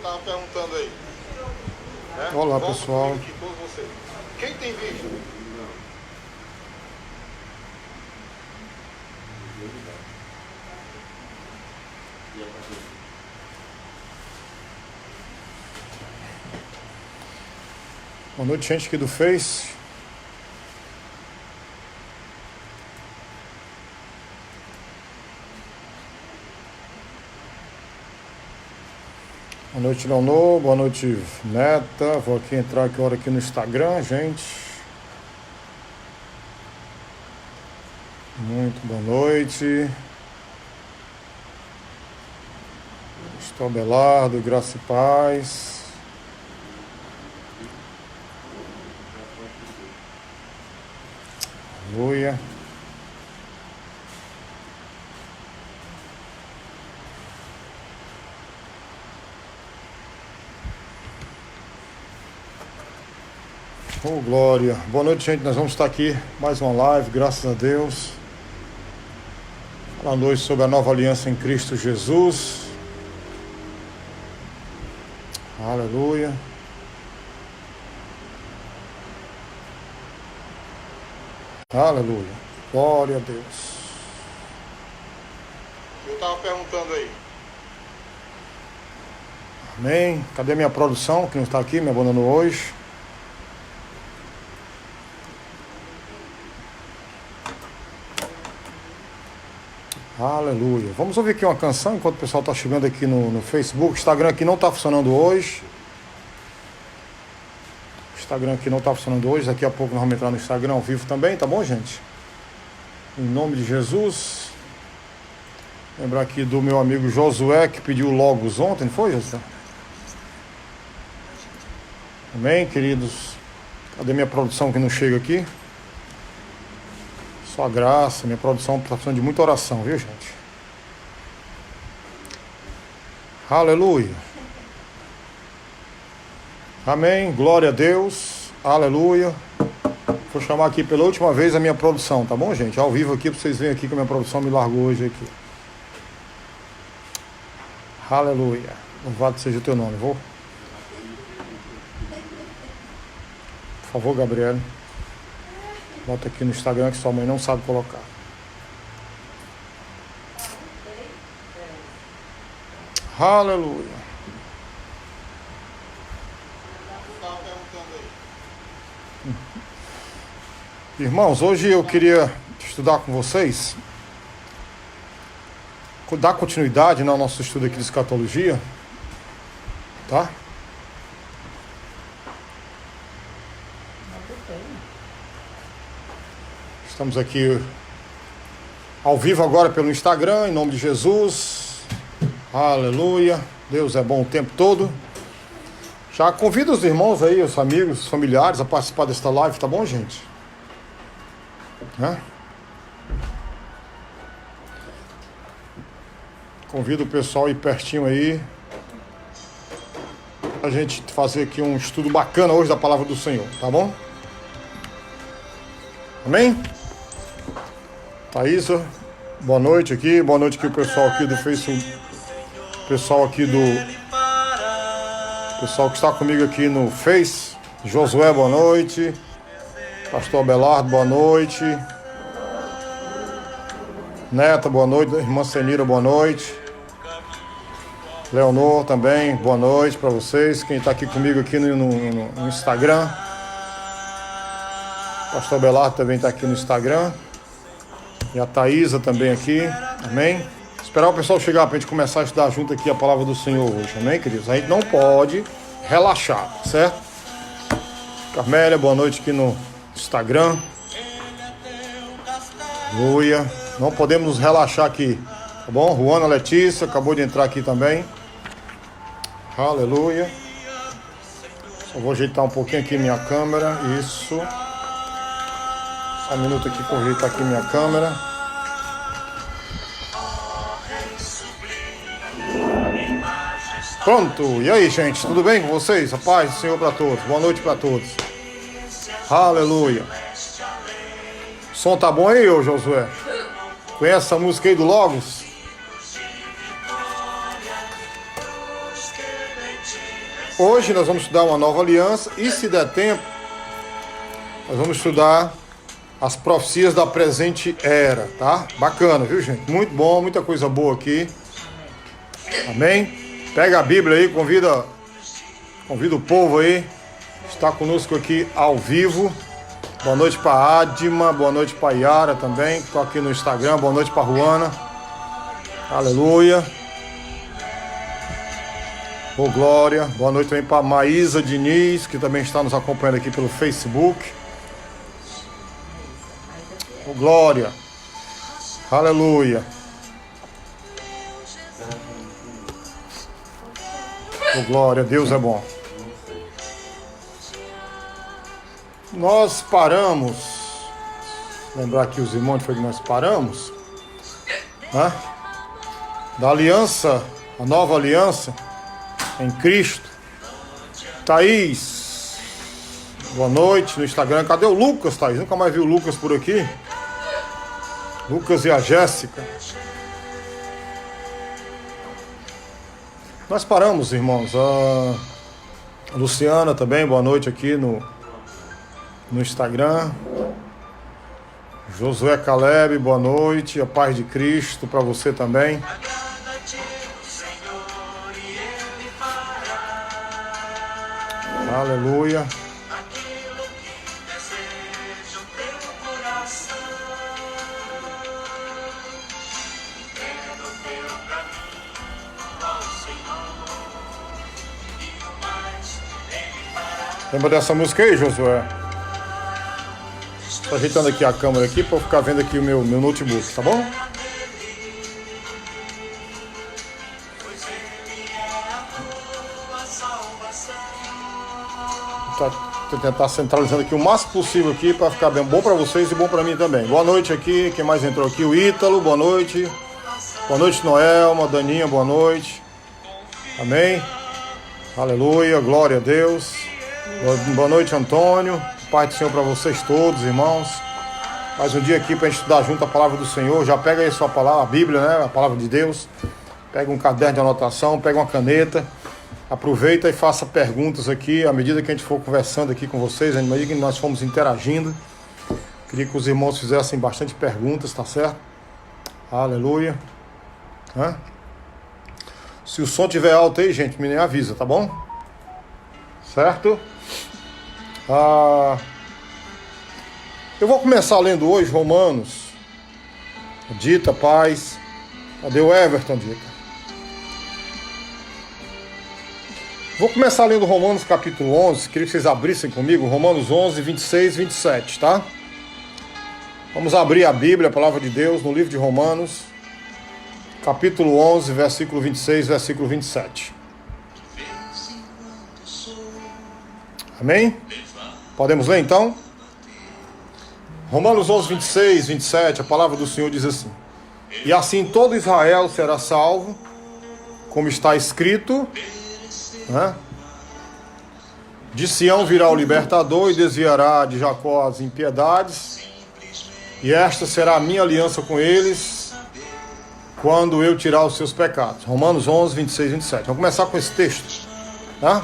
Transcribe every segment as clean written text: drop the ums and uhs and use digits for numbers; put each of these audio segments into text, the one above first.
tava perguntando aí. Né? Olá, pessoal. Aqui, todos vocês. Quem tem vídeo? Boa noite, gente aqui do Face. Boa noite, Leonor. Boa noite, Neta. Vou aqui entrar agora aqui no Instagram, gente. Muito boa noite. Estou Abelardo, graça e paz. Aleluia. Oh, glória. Boa noite, gente. Nós vamos estar aqui mais uma live, graças a Deus. Falando hoje sobre a nova aliança em Cristo Jesus. Aleluia. Aleluia. Glória a Deus. Eu tava perguntando aí. Amém. Cadê minha produção, que não está aqui, me abandonou hoje? Aleluia. Vamos ouvir aqui uma canção enquanto o pessoal está chegando aqui no Facebook. O Instagram aqui não está funcionando hoje. O Instagram aqui não está funcionando hoje. Daqui a pouco nós vamos entrar no Instagram ao vivo também, tá bom, gente? Em nome de Jesus. Lembrar aqui do meu amigo Josué, que pediu logos ontem, não foi, Josué? Amém, queridos? Cadê minha produção que não chega aqui? Só graça, minha produção está precisando de muita oração, viu, gente? Aleluia. Amém, glória a Deus. Aleluia. Vou chamar aqui pela última vez a minha produção, tá bom, gente? Ao vivo aqui, para vocês verem aqui que a minha produção me largou hoje aqui. Aleluia. Louvado seja o teu nome, vou? Por favor, Gabriel. Bota aqui no Instagram que sua mãe não sabe colocar. Aleluia. Eu tava perguntando aí. Irmãos, hoje eu queria estudar com vocês, dar continuidade ao nosso estudo aqui de escatologia, tá? Estamos aqui ao vivo agora pelo Instagram, em nome de Jesus. Aleluia. Deus é bom o tempo todo. Já convido os irmãos aí, os amigos, os familiares a participar desta live, tá bom, gente? Convido o pessoal aí pertinho aí, a gente fazer aqui um estudo bacana hoje da palavra do Senhor, tá bom? Amém? Thaísa, boa noite aqui o pessoal aqui do Facebook, pessoal que está comigo aqui no Face. Josué, boa noite. Pastor Abelardo, boa noite. Neta, boa noite. Irmã Senira, boa noite. Leonor também, boa noite para vocês. Quem está aqui comigo aqui no Instagram. Pastor Abelardo também está aqui no Instagram. E a Thaísa também aqui. Amém? Esperar o pessoal chegar para a gente começar a estudar junto aqui a palavra do Senhor hoje. Amém, queridos? A gente não pode relaxar, certo? Carmélia, boa noite aqui no Instagram. Aleluia. Não podemos nos relaxar aqui, tá bom? Juana Letícia acabou de entrar aqui também. Aleluia. Só vou ajeitar um pouquinho aqui minha câmera. Isso. Só um minuto aqui para ajeitar aqui minha câmera. Pronto. E aí, gente? Tudo bem com vocês? A paz do Senhor para todos. Boa noite para todos. Aleluia. O som tá bom aí, ô Josué? Conhece essa música aí do Logos? hoje nós vamos estudar uma nova aliança e, se der tempo, nós vamos estudar as profecias da presente era, tá? Bacana, viu, gente? Muito bom, muita coisa boa aqui. Amém? Pega a Bíblia aí, convida o povo aí, está conosco aqui ao vivo. Boa noite para Adma, boa noite para Yara também, que está aqui no Instagram. Boa noite para Ruana. Aleluia. Ô, glória. Boa noite também para Maísa Diniz, que também está nos acompanhando aqui pelo Facebook. Ô, glória. Aleluia. Ô, glória. Deus é bom. Nós paramos. Lembrar aqui os irmãos, foi que nós paramos, né? Da aliança, a nova aliança em Cristo. Thaís, boa noite no Instagram. Cadê o Lucas, Thaís? Nunca mais vi o Lucas por aqui. Lucas e a Jéssica. Nós paramos, irmãos. A Luciana também, boa noite aqui no Instagram. Josué Caleb, boa noite. A paz de Cristo para você também. Aleluia. Lembra dessa música aí, Josué? Estou ajeitando aqui a câmera aqui para eu ficar vendo aqui o meu notebook, tá bom? Vou tentar centralizando aqui o máximo possível aqui para ficar bem bom para vocês e bom para mim também. Boa noite aqui, quem mais entrou aqui? O Ítalo, boa noite. Boa noite, Noelma, Daninha, boa noite. Amém. Aleluia, glória a Deus. Boa noite, Antônio. Pai do Senhor para vocês todos, irmãos. Mais um dia aqui para a gente estudar junto a palavra do Senhor. Já pega aí sua palavra, a Bíblia, né? A palavra de Deus. Pega um caderno de anotação, pega uma caneta. Aproveita e faça perguntas aqui, à medida que a gente for conversando aqui com vocês, à medida que nós formos interagindo. Queria que os irmãos fizessem bastante perguntas, tá certo? Aleluia. Se o som estiver alto aí, gente, me avisa, tá bom? Certo? Eu vou começar lendo hoje Romanos. Dita, paz. Cadê o Everton, Dita? Vou começar lendo Romanos capítulo 11, queria que vocês abrissem comigo, Romanos 11, 26 e 27, tá? Vamos abrir a Bíblia, a palavra de Deus, no livro de Romanos, capítulo 11, versículo 26, versículo 27. Amém? Podemos ler então? Romanos 11, 26, 27, a palavra do Senhor diz assim: E assim todo Israel será salvo, como está escrito... De Sião virá o libertador e desviará de Jacó as impiedades, e esta será a minha aliança com eles quando eu tirar os seus pecados. Romanos 11, 26 e 27. Vamos começar com esse texto, tá?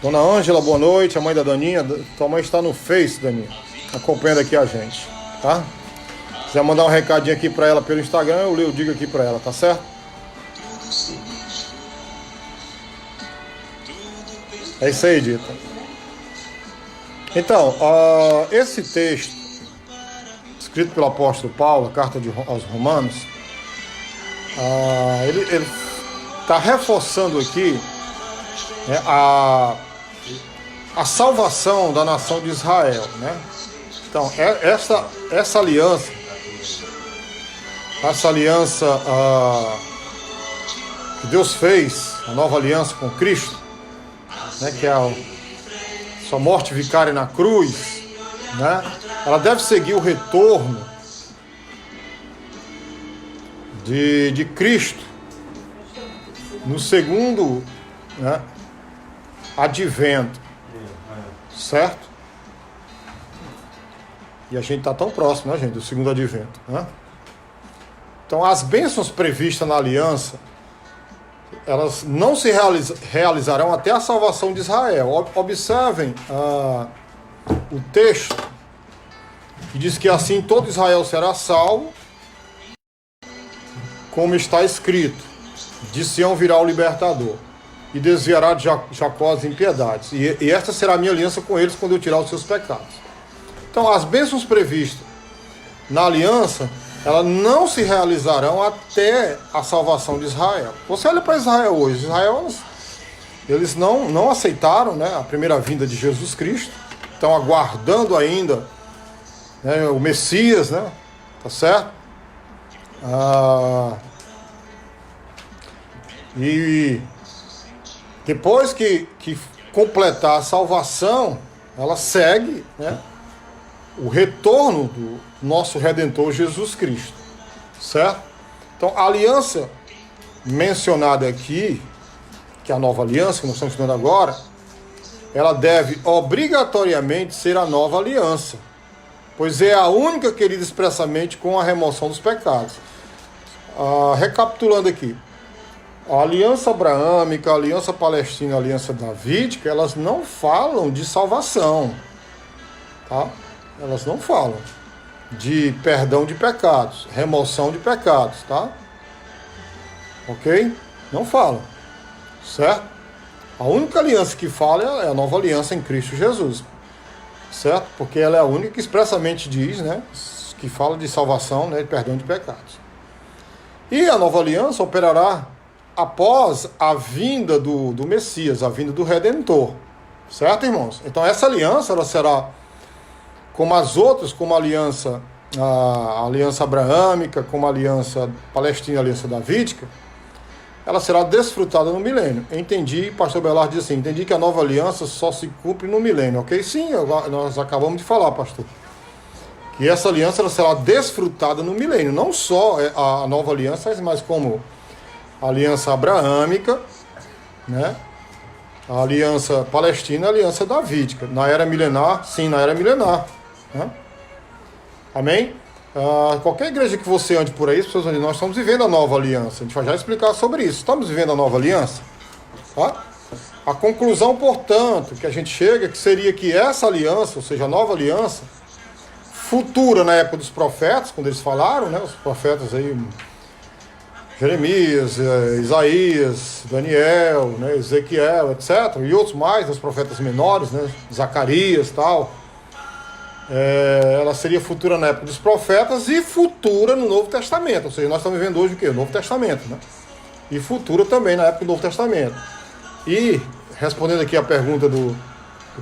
Dona Ângela, boa noite. A mãe da Daninha, tua mãe está no Face, Daninha, acompanhando aqui a gente, tá? Se quiser mandar um recadinho aqui para ela pelo Instagram, eu digo aqui para ela, tá certo? É isso aí, Dita. Então, esse texto, escrito pelo apóstolo Paulo, a carta aos Romanos, ele está reforçando aqui, né, a salvação da nação de Israel, né? Então, essa aliança que Deus fez, a nova aliança com Cristo, né, que é a sua morte vicária na cruz, né, ela deve seguir o retorno de Cristo no segundo, né, advento, certo? E a gente está tão próximo, né, gente, do segundo advento, né? Então, as bênçãos previstas na aliança elas não se realizarão até a salvação de Israel. Observem o texto que diz que assim todo Israel será salvo, como está escrito: de Sião virá o libertador, e desviará de Jacó as impiedades, e esta será a minha aliança com eles quando eu tirar os seus pecados. Então, as bênçãos previstas na aliança, elas não se realizarão até a salvação de Israel. Você olha para Israel hoje, eles não aceitaram, né, a primeira vinda de Jesus Cristo, estão aguardando ainda, né, o Messias, né, tá certo? E depois que completar a salvação, ela segue, né, o retorno do nosso Redentor Jesus Cristo, certo? Então, a aliança mencionada aqui, que é a nova aliança que nós estamos estudando agora, ela deve obrigatoriamente ser a nova aliança, pois é a única que lida expressamente com a remoção dos pecados. Recapitulando aqui, a aliança abraâmica, a aliança palestina, a aliança davídica, elas não falam de salvação, tá? Elas não falam de perdão de pecados, remoção de pecados, tá? Ok? Não falam, certo? A única aliança que fala é a nova aliança em Cristo Jesus, certo? Porque ela é a única que expressamente diz, né, que fala de salvação, né, de perdão de pecados. E a nova aliança operará após a vinda do Messias, a vinda do Redentor, certo, irmãos? Então essa aliança, ela será como as outras, como a aliança abraâmica, como a aliança palestina, a aliança davídica, ela será desfrutada no milênio. Entendi, pastor Belardo diz assim, entendi que a nova aliança só se cumpre no milênio, ok? Sim, nós acabamos de falar, pastor, que essa aliança ela será desfrutada no milênio, não só a nova aliança, mas como a aliança abraâmica, né? A aliança palestina, a aliança davídica. Na era milenar, sim, na era milenar, né? Amém? Qualquer igreja que você ande por aí, as pessoas onde nós estamos vivendo a nova aliança. A gente vai já explicar sobre isso. Estamos vivendo a nova aliança, tá? A conclusão, portanto, que a gente chega, que seria que essa aliança, ou seja, a nova aliança, futura na época dos profetas, quando eles falaram, né? Os profetas aí, Jeremias, Isaías, Daniel, né, Ezequiel, etc., e outros mais, os profetas menores, né, Zacarias e tal, ela seria futura na época dos profetas e futura no Novo Testamento, ou seja, nós estamos vivendo hoje o quê? O Novo Testamento, né? E futura também na época do Novo Testamento. E, respondendo aqui a pergunta do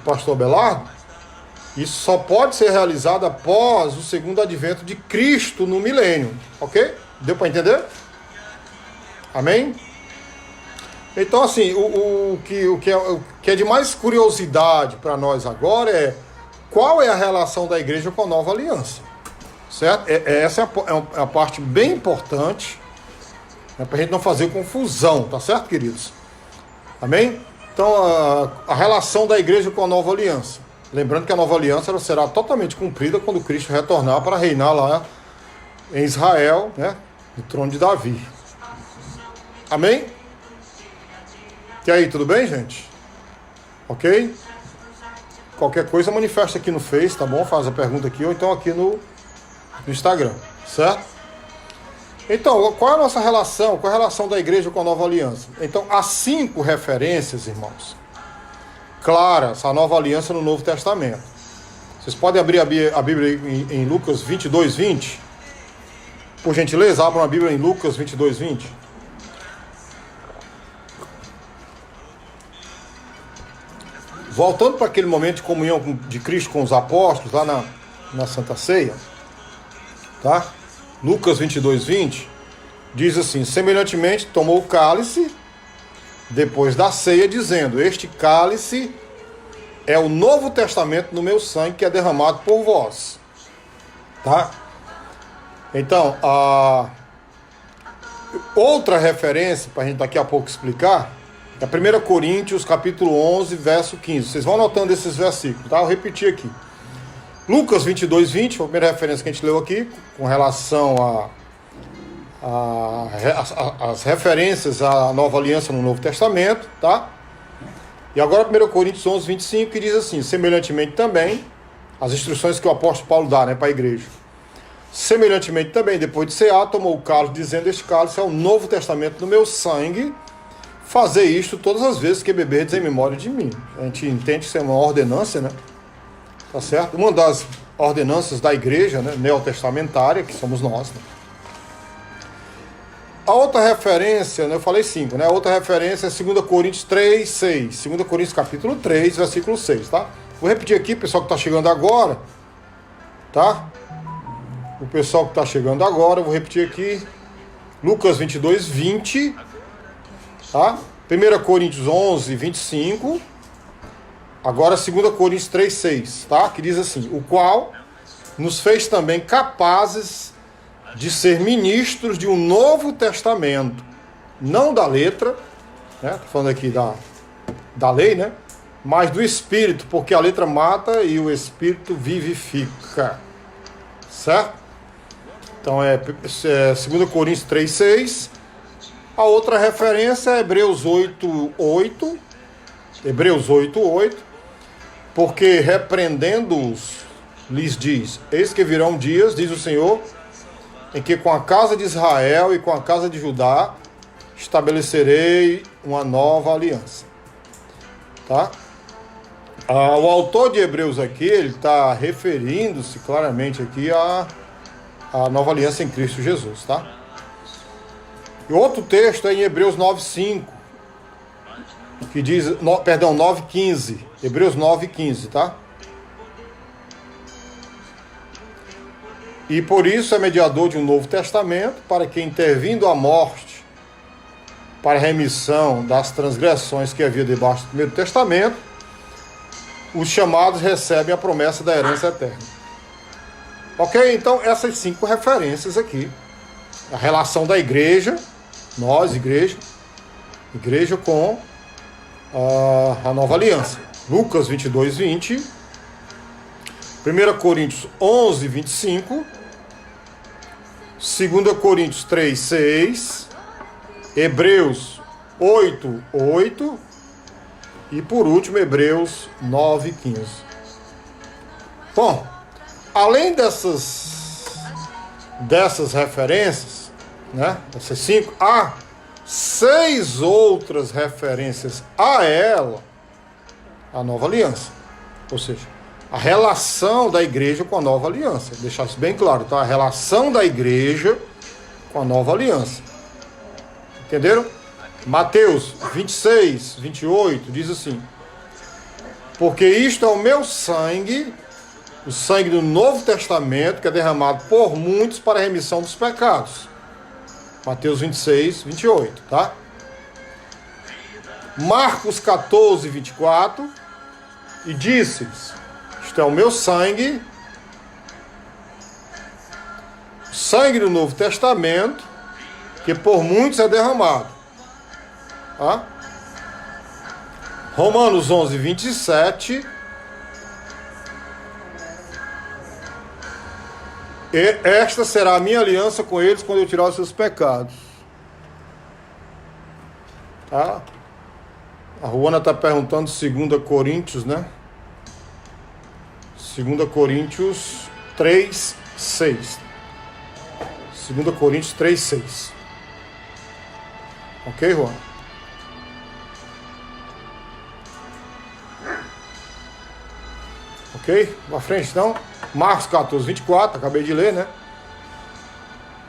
pastor Belardo, isso só pode ser realizado após o segundo advento de Cristo no milênio, ok? Deu para entender? Amém? Então, assim, o que é de mais curiosidade para nós agora é qual é a relação da igreja com a nova aliança, certo? Essa é a parte bem importante, né, para a gente não fazer confusão, tá certo, queridos? Amém? Então, a relação da igreja com a nova aliança. Lembrando que a nova aliança ela será totalmente cumprida quando Cristo retornar para reinar lá em Israel, né, no trono de Davi. Amém? E aí, tudo bem, gente? Ok? Qualquer coisa manifesta aqui no Face, tá bom? Faz a pergunta aqui ou então aqui no Instagram, certo? Então, qual é a nossa relação? Qual é a relação da igreja com a nova aliança? Então, há 5 referências, irmãos, claras à nova aliança no Novo Testamento. Vocês podem abrir a Bíblia em Lucas 22, 20? Por gentileza, abram a Bíblia em Lucas 22, 20. Voltando para aquele momento de comunhão de Cristo com os apóstolos, lá na Santa Ceia, tá? Lucas 22, 20, diz assim, semelhantemente tomou o cálice, depois da ceia, dizendo, este cálice é o Novo Testamento no meu sangue que é derramado por vós, tá? Então, outra referência, para a gente daqui a pouco explicar, é 1 Coríntios, capítulo 11, verso 15. Vocês vão anotando esses versículos, tá? Eu repeti aqui. Lucas 22, 20, foi a primeira referência que a gente leu aqui, com relação as referências à nova aliança no Novo Testamento, tá? E agora 1 Coríntios 11, 25, que diz assim: semelhantemente também, as instruções que o apóstolo Paulo dá, né, para a igreja. Semelhantemente também, depois de cear, tomou o cálice, dizendo: este cálice é o Novo Testamento do meu sangue, fazer isto todas as vezes que beberdes em memória de mim. A gente entende que isso é uma ordenança, né? Tá certo? Uma das ordenanças da igreja, né, neotestamentária, que somos nós, né? A outra referência, né, eu falei 5, né? A outra referência é 2 Coríntios 3, 6. 2 Coríntios capítulo 3, versículo 6, tá? Vou repetir aqui, pessoal que está chegando agora, tá? O pessoal que está chegando agora, eu vou repetir aqui. Lucas 22, 20, tá? 1 Coríntios 11, 25. Agora 2 Coríntios 3, 6, tá? Que diz assim: o qual nos fez também capazes de ser ministros de um novo testamento, não da letra, né? Tô falando aqui da lei, né? Mas do Espírito, porque a letra mata e o Espírito vivifica, certo? Então é 2 Coríntios 3, 6. A outra referência é Hebreus 8, 8. Hebreus 8, 8. Porque repreendendo-os, lhes diz: eis que virão dias, diz o Senhor, em que com a casa de Israel e com a casa de Judá estabelecerei uma nova aliança. Tá? O autor de Hebreus aqui, ele está referindo-se claramente aqui à nova aliança em Cristo Jesus, tá? E outro texto é em Hebreus 9:5, que diz, 9:15, Hebreus 9:15, tá? E por isso é mediador de um novo testamento, para que, intervindo a morte, para a remissão das transgressões que havia debaixo do primeiro testamento, os chamados recebem a promessa da herança eterna. Ok? Então, essas 5 referências aqui. A relação da igreja, nós, igreja com a nova aliança. Lucas 22, 20. 1 Coríntios 11, 25. 2 Coríntios 3, 6. Hebreus 8, 8. E por último, Hebreus 9, 15. Bom, além dessas referências, né, essas 5, há 6 outras referências a ela, a nova aliança. Ou seja, a relação da igreja com a nova aliança. Vou deixar isso bem claro, tá? A relação da igreja com a nova aliança. Entenderam? Mateus 26, 28 diz assim: porque isto é o meu sangue, o sangue do Novo Testamento, que é derramado por muitos para a remissão dos pecados. Mateus 26, 28, tá? Marcos 14, 24, e disse-lhes: isto é o meu sangue, o sangue do Novo Testamento, que por muitos é derramado. Tá? Romanos 11, 27. E esta será a minha aliança com eles quando eu tirar os seus pecados. Tá? A Ruana está perguntando 2 Coríntios, né? 2 Coríntios 3, 6. 2 Coríntios 3, 6. Ok, Ruana? Ok? Pra frente, então. Marcos 14, 24, acabei de ler, né?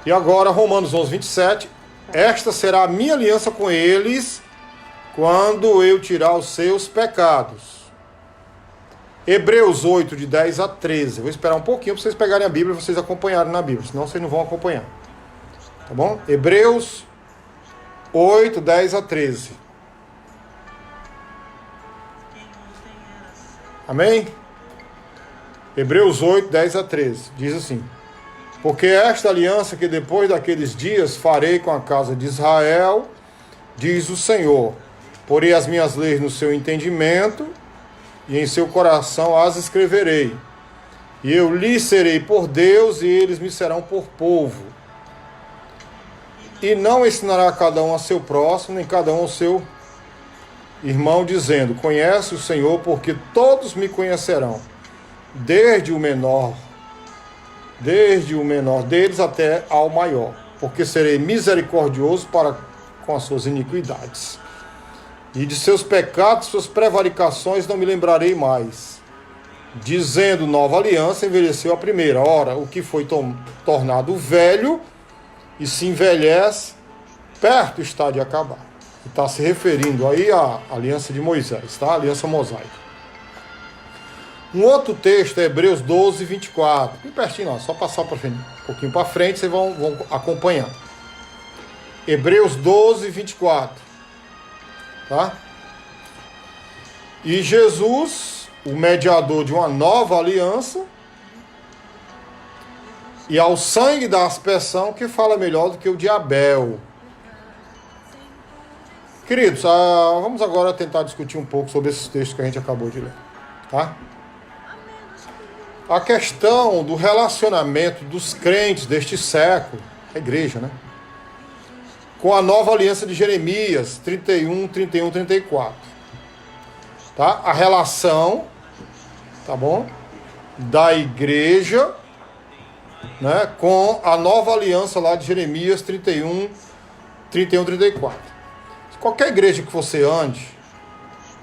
E agora, Romanos 11, 27. Esta será a minha aliança com eles quando eu tirar os seus pecados. Hebreus 8, de 10 a 13. Eu vou esperar um pouquinho para vocês pegarem a Bíblia e vocês acompanharem na Bíblia, senão vocês não vão acompanhar. Tá bom? Hebreus 8, 10 a 13. Amém? Hebreus 8, 10 a 13, diz assim: porque esta aliança que depois daqueles dias farei com a casa de Israel, diz o Senhor, porei as minhas leis no seu entendimento, e em seu coração as escreverei, e eu lhes serei por Deus, e eles me serão por povo. E não ensinará cada um a seu próximo, nem cada um ao seu irmão, dizendo: conhece o Senhor, porque todos me conhecerão, desde o menor deles até ao maior, porque serei misericordioso para com as suas iniquidades. E de seus pecados, suas prevaricações não me lembrarei mais. Dizendo: nova aliança envelheceu a primeira. Ora, o que foi tornado velho e se envelhece, perto está de acabar. Está se referindo aí à aliança de Moisés, tá? A aliança mosaica. Um outro texto é Hebreus 12, 24. Bem pertinho, só passar um pouquinho para frente, vocês vão acompanhar. Hebreus 12, 24. Tá? E Jesus, o mediador de uma nova aliança, e ao sangue da aspersão, que fala melhor do que o de Abel. Queridos, vamos agora tentar discutir um pouco sobre esses textos que a gente acabou de ler. Tá? A questão do relacionamento dos crentes deste século, a igreja, né? Com a nova aliança de Jeremias 31, 34. Tá? A relação, tá bom? Da igreja, né, com a nova aliança lá de Jeremias 31, 34. Qualquer igreja que você ande,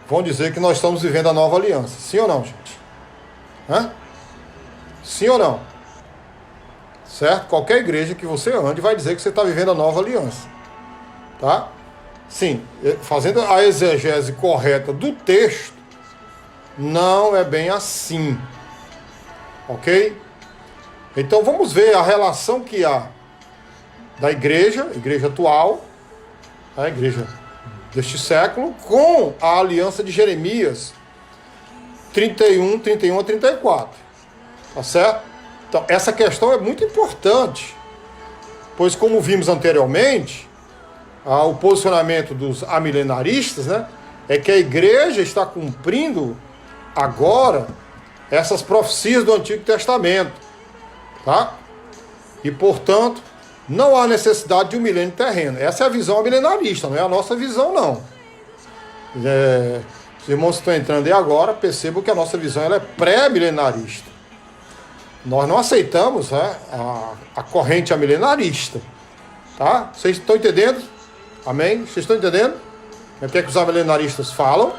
vão dizer que nós estamos vivendo a nova aliança. Sim ou não, gente? Hã? Sim ou não? Certo? Qualquer igreja que você ande vai dizer que você está vivendo a nova aliança. Tá? Sim, fazendo a exegese correta do texto, não é bem assim. Ok? Então vamos ver a relação que há da igreja atual, a igreja deste século, com a aliança de Jeremias 31 a 34. Tá certo? Então essa questão é muito importante, pois como vimos anteriormente, o posicionamento dos amilenaristas, né, é que a igreja está cumprindo agora essas profecias do Antigo Testamento, tá? E, portanto, não há necessidade de um milênio terreno. Essa é a visão amilenarista, não é a nossa visão, não. Os irmãos que estão entrando aí agora, percebam que a nossa visão ela é pré-milenarista. Nós não aceitamos, né, a corrente amilenarista, tá? Vocês estão entendendo? Amém? Vocês estão entendendo? O que é que os amilenaristas falam?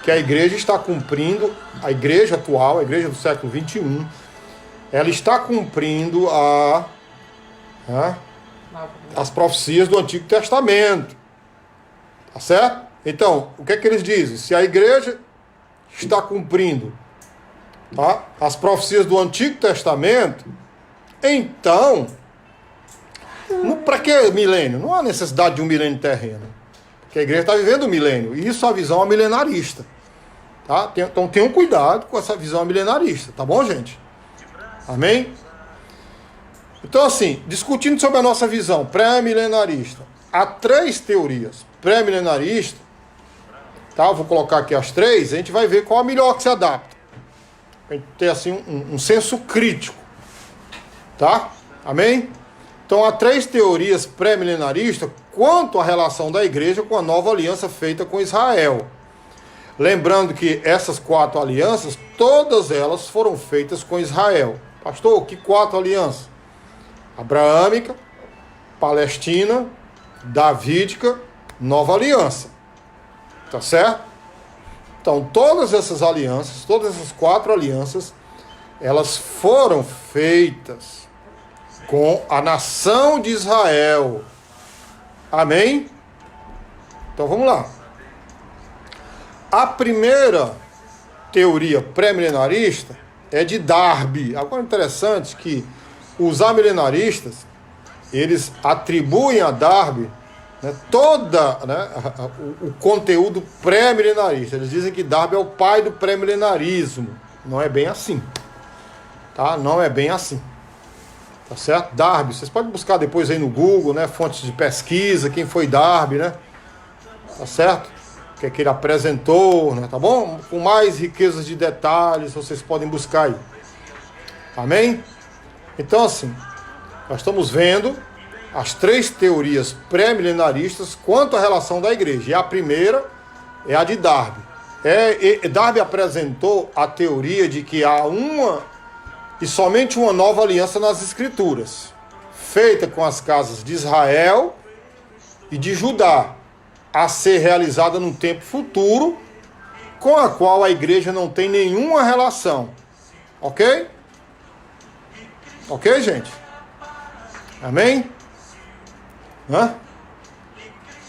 Que a igreja está cumprindo, a igreja atual, a igreja do século 21, ela está cumprindo as profecias do Antigo Testamento. Tá certo? Então, o que é que eles dizem? Se a igreja está cumprindo, tá, as profecias do Antigo Testamento, então, para que milênio? Não há necessidade de um milênio terreno. Porque a igreja está vivendo o milênio. E isso é a visão milenarista. Tá? Então tenham cuidado com essa visão milenarista. Tá bom, gente? Amém? Então, assim, discutindo sobre a nossa visão pré-milenarista, há 3 teorias pré-milenaristas. Tá? Eu vou colocar aqui as 3, a gente vai ver qual a melhor que se adapta. Para a gente ter assim, um senso crítico. Tá? Amém? Então há 3 teorias pré-milenaristas quanto à relação da igreja com a nova aliança feita com Israel. Lembrando que essas 4 alianças, todas elas foram feitas com Israel. Pastor, que 4 alianças? Abraâmica, Palestina, Davídica, nova aliança. Tá certo? Então todas essas alianças, todas essas 4 alianças, elas foram feitas com a nação de Israel. Amém? Então vamos lá. A primeira teoria pré-milenarista é de Darby. Agora é interessante que os amilenaristas, eles atribuem a Darby, né, o conteúdo pré-milenarista. Eles dizem que Darby é o pai do pré-milenarismo. Não é bem assim. Tá? Não é bem assim. Tá certo? Darby, vocês podem buscar depois aí no Google, né? Fontes de pesquisa, quem foi Darby, né? Tá certo? O que é que ele apresentou, né? Tá bom? Com mais riquezas de detalhes, vocês podem buscar aí. Amém? Então, assim, nós estamos vendo as 3 teorias pré-milenaristas quanto à relação da igreja. E a primeira é a de Darby. Darby apresentou a teoria de que há uma e somente uma nova aliança nas Escrituras, feita com as casas de Israel e de Judá, a ser realizada num tempo futuro, com a qual a igreja não tem nenhuma relação. Ok? Ok, gente? Amém?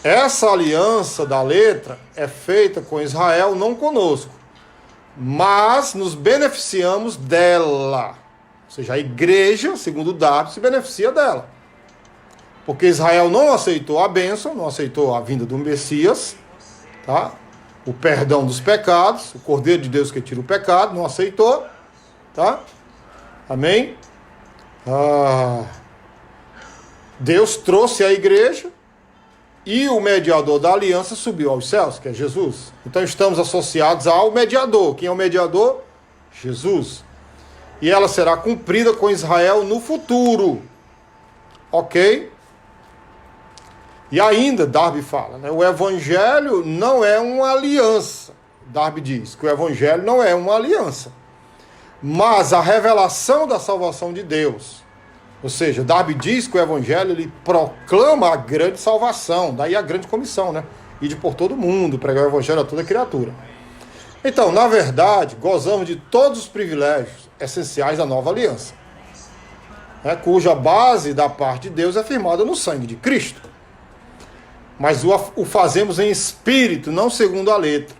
Essa aliança da letra é feita com Israel, não conosco, mas nos beneficiamos dela. Ou seja, a igreja, segundo Darby, se beneficia dela. Porque Israel não aceitou a bênção, não aceitou a vinda do Messias, tá? O perdão dos pecados, o Cordeiro de Deus que tira o pecado, não aceitou, tá? Amém? Deus trouxe a igreja e o mediador da aliança subiu aos céus, que é Jesus. Então estamos associados ao mediador. Quem é o mediador? Jesus. E ela será cumprida com Israel no futuro. Ok? E ainda, Darby fala, né? O evangelho não é uma aliança. Darby diz que o evangelho não é uma aliança, mas a revelação da salvação de Deus. Ou seja, Darby diz que o evangelho ele proclama a grande salvação, daí a grande comissão, né? Ir por todo mundo, pregar o evangelho a toda criatura. Então, na verdade, gozamos de todos os privilégios essenciais da nova aliança, né? Cuja base da parte de Deus é firmada no sangue de Cristo. Mas o fazemos em espírito, não segundo a letra.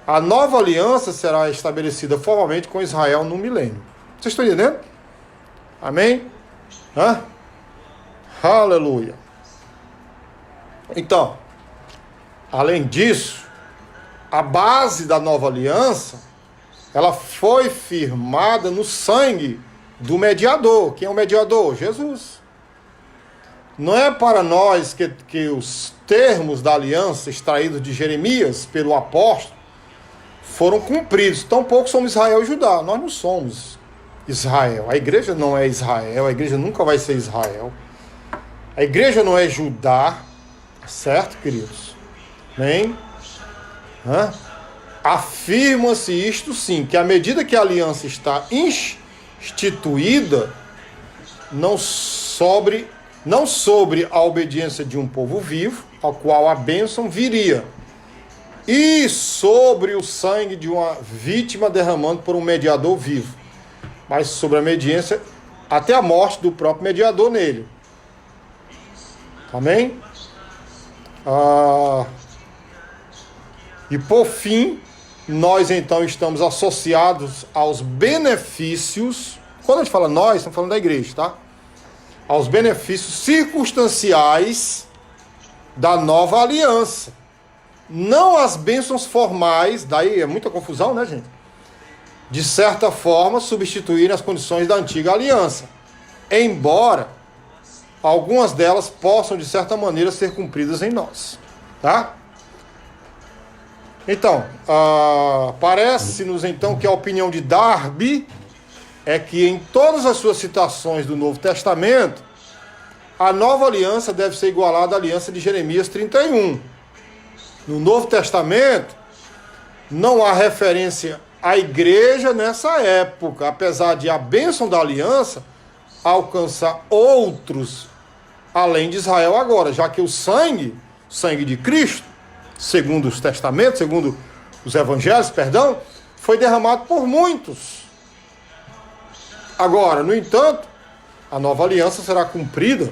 A nova aliança será estabelecida formalmente com Israel no milênio. Vocês estão entendendo? Amém? Aleluia. Então, além disso, a base da nova aliança, ela foi firmada no sangue do mediador. Quem é o mediador? Jesus. Não é para nós que os termos da aliança extraídos de Jeremias pelo apóstolo foram cumpridos. Tampouco somos Israel e Judá. Nós não somos Israel. A igreja não é Israel. A igreja nunca vai ser Israel. A igreja não é Judá. Certo, queridos? Amém? Afirma-se isto sim, que à medida que a aliança está instituída, não sobre a obediência de um povo vivo, ao qual a bênção viria, e sobre o sangue de uma vítima derramando por um mediador vivo, mas sobre a obediência até a morte do próprio mediador nele. Amém? E por fim, nós então estamos associados aos benefícios. Quando a gente fala nós, estamos falando da igreja, tá? Aos benefícios circunstanciais da nova aliança. Não as bênçãos formais, daí é muita confusão, né, gente? De certa forma, substituírem as condições da antiga aliança. Embora algumas delas possam, de certa maneira, ser cumpridas em nós. Tá? Então, parece-nos então que a opinião de Darby é que em todas as suas citações do Novo Testamento, a nova aliança deve ser igualada à aliança de Jeremias 31. No Novo Testamento, não há referência à igreja nessa época, apesar de a bênção da aliança alcançar outros além de Israel agora, já que o sangue de Cristo, segundo os testamentos, segundo os evangelhos, foi derramado por muitos. Agora, no entanto, a nova aliança será cumprida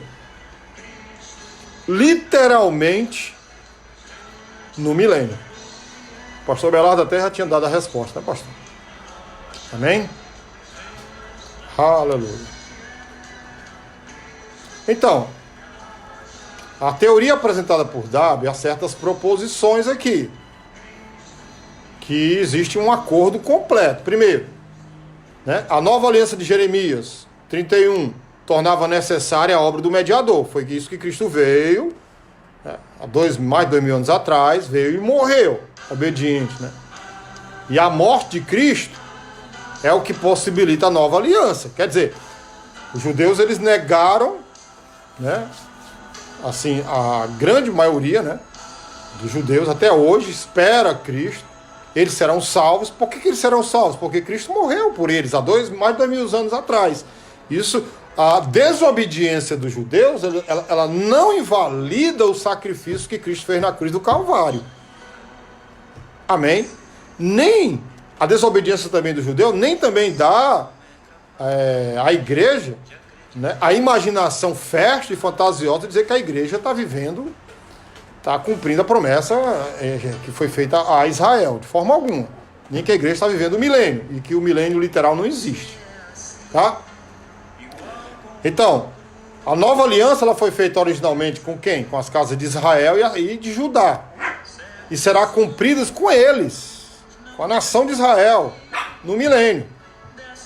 literalmente no milênio. O pastor Belardo até já tinha dado a resposta, né, pastor? Amém? Aleluia. Então, a teoria apresentada por Darby há certas proposições aqui, que existe um acordo completo. Primeiro, né, a nova aliança de Jeremias 31 tornava necessária a obra do mediador. Foi isso que Cristo veio, né, há mais de 2000 anos atrás, veio e morreu, obediente. Né? E a morte de Cristo é o que possibilita a nova aliança. Quer dizer, os judeus eles negaram né? Assim, a grande maioria, né, dos judeus até hoje espera Cristo. Eles serão salvos. Por que eles serão salvos? Porque Cristo morreu por eles há mais de 2000 anos atrás. Isso, a desobediência dos judeus, ela não invalida o sacrifício que Cristo fez na cruz do Calvário. Amém? Nem a desobediência também do judeu, nem também dá à igreja, né, a imaginação fértil e fantasiosa de dizer que a igreja está vivendo, está cumprindo a promessa que foi feita a Israel, de forma alguma. Nem que a igreja está vivendo o milênio, e que o milênio literal não existe. Tá? Então, a nova aliança ela foi feita originalmente com quem? Com as casas de Israel e de Judá. E será cumprida com eles, com a nação de Israel, no milênio.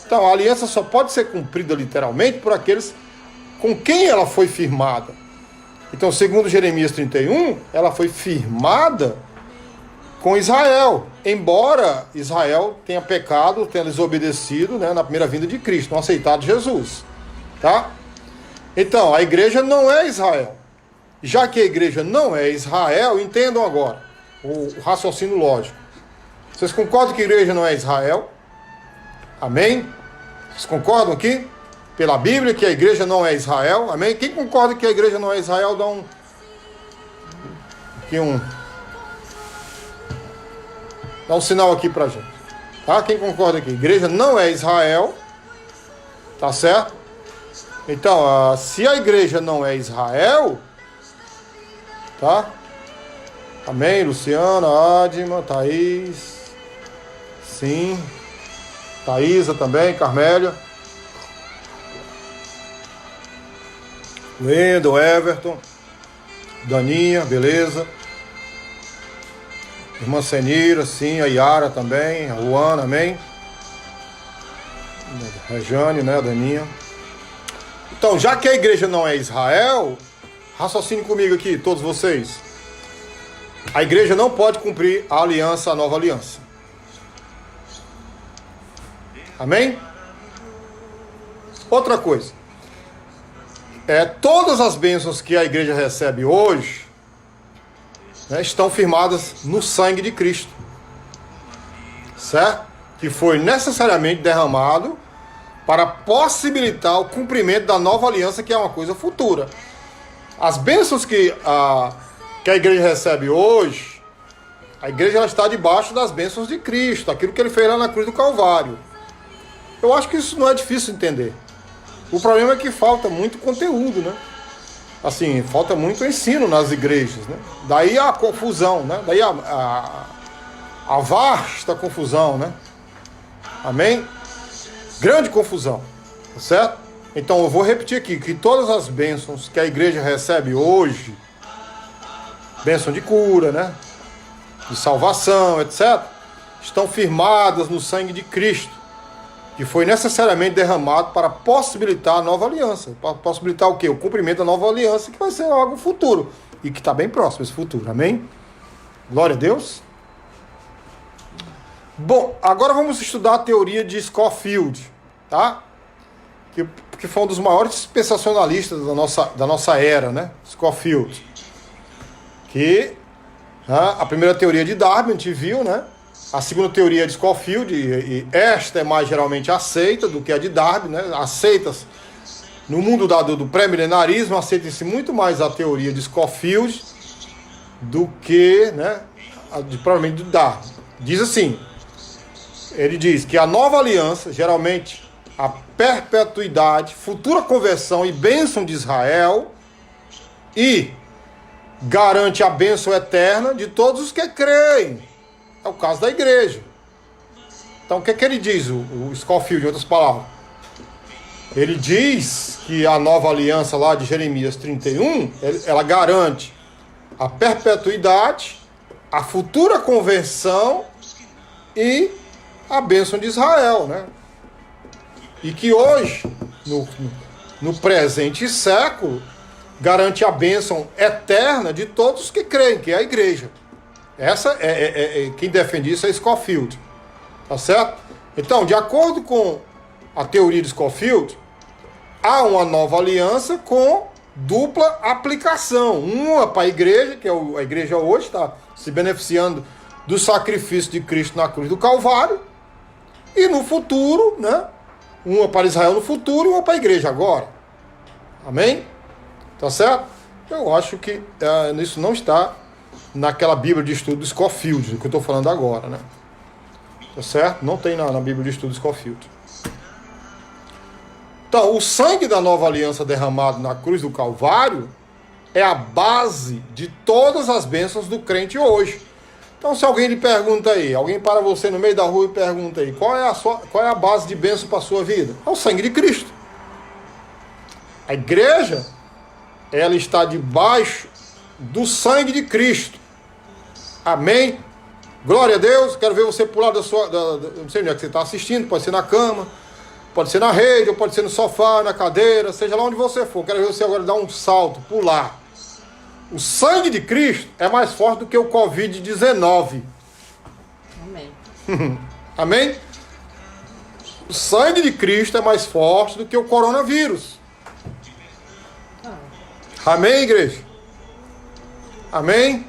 Então, a aliança só pode ser cumprida literalmente por aqueles com quem ela foi firmada. Então, segundo Jeremias 31, ela foi firmada com Israel, embora Israel tenha pecado, tenha desobedecido, né, na primeira vinda de Cristo, não aceitado Jesus. Tá? Então, a igreja não é Israel. Já que a igreja não é Israel, entendam agora o raciocínio lógico. Vocês concordam que a igreja não é Israel? Amém? Vocês concordam aqui? Pela Bíblia que a igreja não é Israel? Amém? Quem concorda que a igreja não é Israel, dá um sinal aqui pra gente. Tá? Quem concorda aqui? A igreja não é Israel. Tá certo? Então, se a igreja não é Israel, tá? Amém? Luciana, Adma, Thaís, sim, Thaísa também, Carmélia, Wendel, Everton, Daninha, beleza, irmã Senira, sim, a Yara também, a Luana, amém, Rejane, né, a Daninha. Então, já que a igreja não é Israel, raciocine comigo aqui, todos vocês. A igreja não pode cumprir a aliança, a nova aliança. Amém? Outra coisa. Todas as bênçãos que a igreja recebe hoje, né, estão firmadas no sangue de Cristo. Certo? Que foi necessariamente derramado para possibilitar o cumprimento da nova aliança, que é uma coisa futura. As bênçãos que a igreja recebe hoje, a igreja ela está debaixo das bênçãos de Cristo, aquilo que ele fez lá na cruz do Calvário. Eu acho que isso não é difícil de entender. O problema é que falta muito conteúdo, né? Assim, falta muito ensino nas igrejas, né? Daí a confusão, né? Daí a vasta confusão, né? Amém? Grande confusão, tá certo? Então eu vou repetir aqui, que todas as bênçãos que a igreja recebe hoje, bênção de cura, né, de salvação, etc., estão firmadas no sangue de Cristo, que foi necessariamente derramado para possibilitar a nova aliança. Para possibilitar o quê? O cumprimento da nova aliança, que vai ser algo futuro, e que está bem próximo esse futuro, amém? Glória a Deus. Bom, agora vamos estudar a teoria de Scofield, tá? Que foi um dos maiores dispensacionalistas da nossa era, né? Scofield. Que a primeira teoria de Darwin, a gente viu, né? A segunda teoria de Scofield, e esta é mais geralmente aceita do que a de Darwin, né? Aceita-se no mundo do pré-milenarismo, aceita-se muito mais a teoria de Scofield do que, né, provavelmente de Darwin. Diz assim. Ele diz que a nova aliança, geralmente a perpetuidade, futura conversão e bênção de Israel, e garante a bênção eterna de todos os que creem. É o caso da igreja. Então o que ele diz, o Scofield, em outras palavras? Ele diz que a nova aliança lá de Jeremias 31, ela garante a perpetuidade, a futura conversão e a bênção de Israel, né? E que hoje, no presente século, garante a bênção eterna de todos que creem, que é a igreja. Essa quem defende isso é Scofield, tá certo? Então, de acordo com a teoria de Scofield, há uma nova aliança com dupla aplicação. Uma para a igreja, que é a igreja hoje está se beneficiando do sacrifício de Cristo na cruz do Calvário, e no futuro, né? Uma para Israel no futuro e uma para a igreja agora. Amém? Tá certo? Eu acho que isso não está naquela Bíblia de Estudo Scofield, que eu estou falando agora, né? Tá certo? Não tem na Bíblia de Estudo Scofield. Então, o sangue da nova aliança derramado na cruz do Calvário é a base de todas as bênçãos do crente hoje. Então, se alguém lhe pergunta aí, alguém para você no meio da rua e pergunta aí, qual é a base de bênção para a sua vida? É o sangue de Cristo. A igreja, ela está debaixo do sangue de Cristo. Amém? Glória a Deus. Quero ver você pular não sei onde é que você está assistindo, pode ser na cama, pode ser na rede, ou pode ser no sofá, na cadeira, seja lá onde você for. Quero ver você agora dar um salto, pular. O sangue de Cristo é mais forte do que o Covid-19. Amém. Amém? O sangue de Cristo é mais forte do que o coronavírus. Amém, igreja? Amém?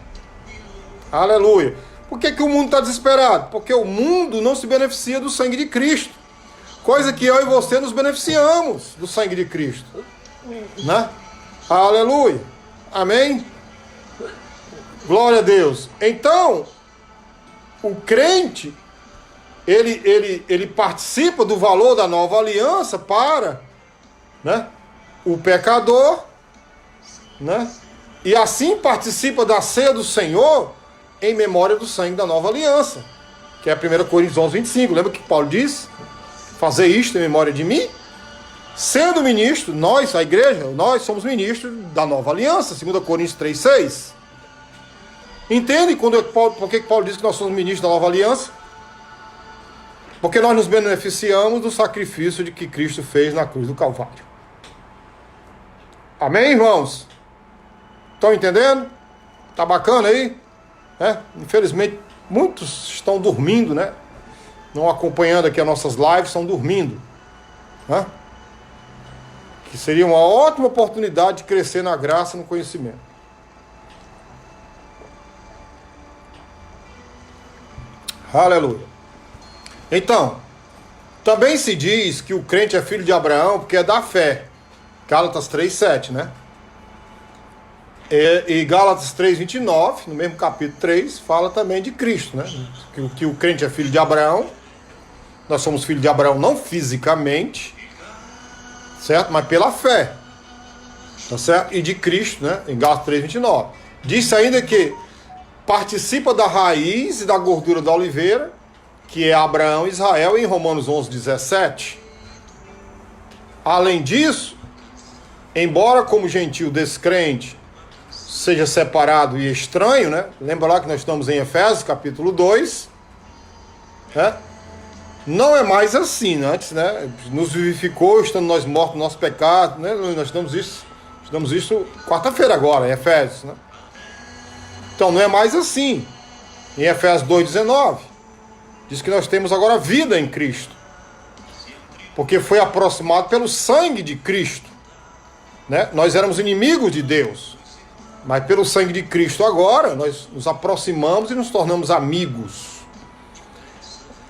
Aleluia. Por que o mundo está desesperado? Porque o mundo não se beneficia do sangue de Cristo. Coisa que eu e você nos beneficiamos do sangue de Cristo. Né? Aleluia. Amém? Glória a Deus. Então, o crente, ele participa do valor da nova aliança para, né, o pecador, né? E assim participa da ceia do Senhor em memória do sangue da nova aliança, que é 1 Coríntios 11:25. Lembra que Paulo diz? Fazer isto em memória de mim? Sendo ministro, nós, a igreja, nós somos ministros da nova aliança, 2 Coríntios 3:6. Entende por que Paulo diz que nós somos ministros da nova aliança? Porque nós nos beneficiamos do sacrifício de que Cristo fez na cruz do Calvário. Amém, irmãos? Estão entendendo? Tá bacana aí? Infelizmente, muitos estão dormindo, né? Não acompanhando aqui as nossas lives, estão dormindo. Né? Que seria uma ótima oportunidade de crescer na graça e no conhecimento. Aleluia. Então, também se diz que o crente é filho de Abraão porque é da fé. Gálatas 3:7, né? E Gálatas 3:29, no mesmo capítulo 3, fala também de Cristo, né? Que o crente é filho de Abraão. Nós somos filhos de Abraão não fisicamente, certo? Mas pela fé. Tá certo? E de Cristo, né? Em Gálatas 3:29. Diz ainda que participa da raiz e da gordura da oliveira, que é Abraão e Israel, em Romanos 11:17. Além disso, embora como gentil descrente seja separado e estranho, né? Lembra lá que nós estamos em Efésios, capítulo 2, né? Não é mais assim, né? Antes, né? Nos vivificou, estando nós mortos no nosso pecado, né? Nós estudamos isso quarta-feira agora, em Efésios, né? Então não é mais assim. Em Efésios 2:19, diz que nós temos agora vida em Cristo, porque foi aproximado pelo sangue de Cristo, né? Nós éramos inimigos de Deus, mas pelo sangue de Cristo agora nós nos aproximamos e nos tornamos amigos.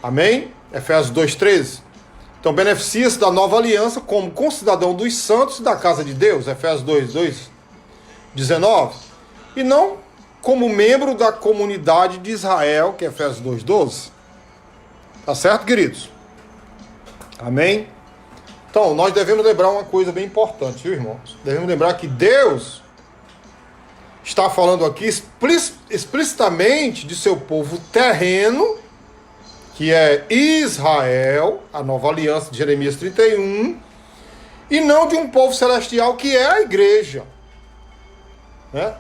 Amém? Efésios 2:13. Então beneficia-se da nova aliança como concidadão dos santos e da casa de Deus, Efésios 2:19. E não como membro da comunidade de Israel, que é Efésios 2:12. Tá certo, queridos? Amém? Então, nós devemos lembrar uma coisa bem importante, viu, irmãos? Devemos lembrar que Deus está falando aqui explicitamente de seu povo terreno, que é Israel, a nova aliança de Jeremias 31, e não de um povo celestial, que é a igreja. Né?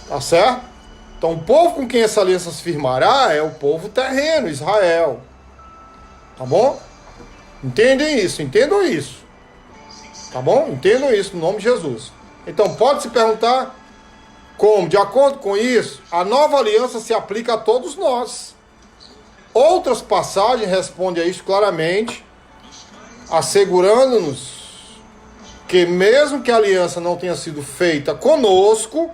Tá certo? Então, o povo com quem essa aliança se firmará é o povo terreno, Israel. Tá bom? Entendem isso, entendam isso. Tá bom? Entendam isso, no nome de Jesus. Então, pode se perguntar como, de acordo com isso, a nova aliança se aplica a todos nós. Outras passagens respondem a isso claramente, assegurando-nos Porque mesmo que a aliança não tenha sido feita conosco,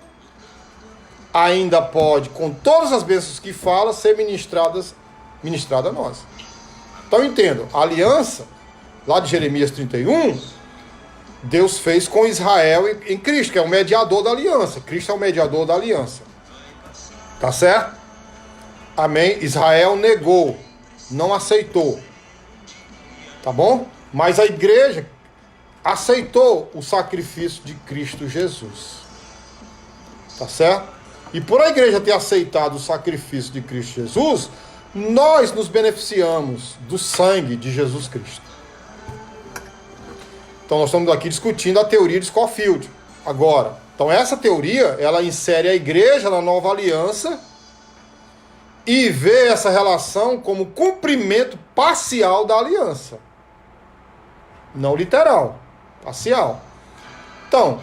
ainda pode, com todas as bênçãos que fala, ser ministrada a nós. Então entendo, a aliança, lá de Jeremias 31, Deus fez com Israel em Cristo, que é o mediador da aliança. Cristo é o mediador da aliança. Tá certo? Amém? Israel negou, não aceitou. Tá bom? Mas a igreja aceitou o sacrifício de Cristo Jesus. Tá certo? E por a igreja ter aceitado o sacrifício de Cristo Jesus, nós nos beneficiamos do sangue de Jesus Cristo. Então nós estamos aqui discutindo a teoria de Scofield. Agora, então essa teoria, ela insere a igreja na nova aliança e vê essa relação como cumprimento parcial da aliança. Não literal, parcial. Então,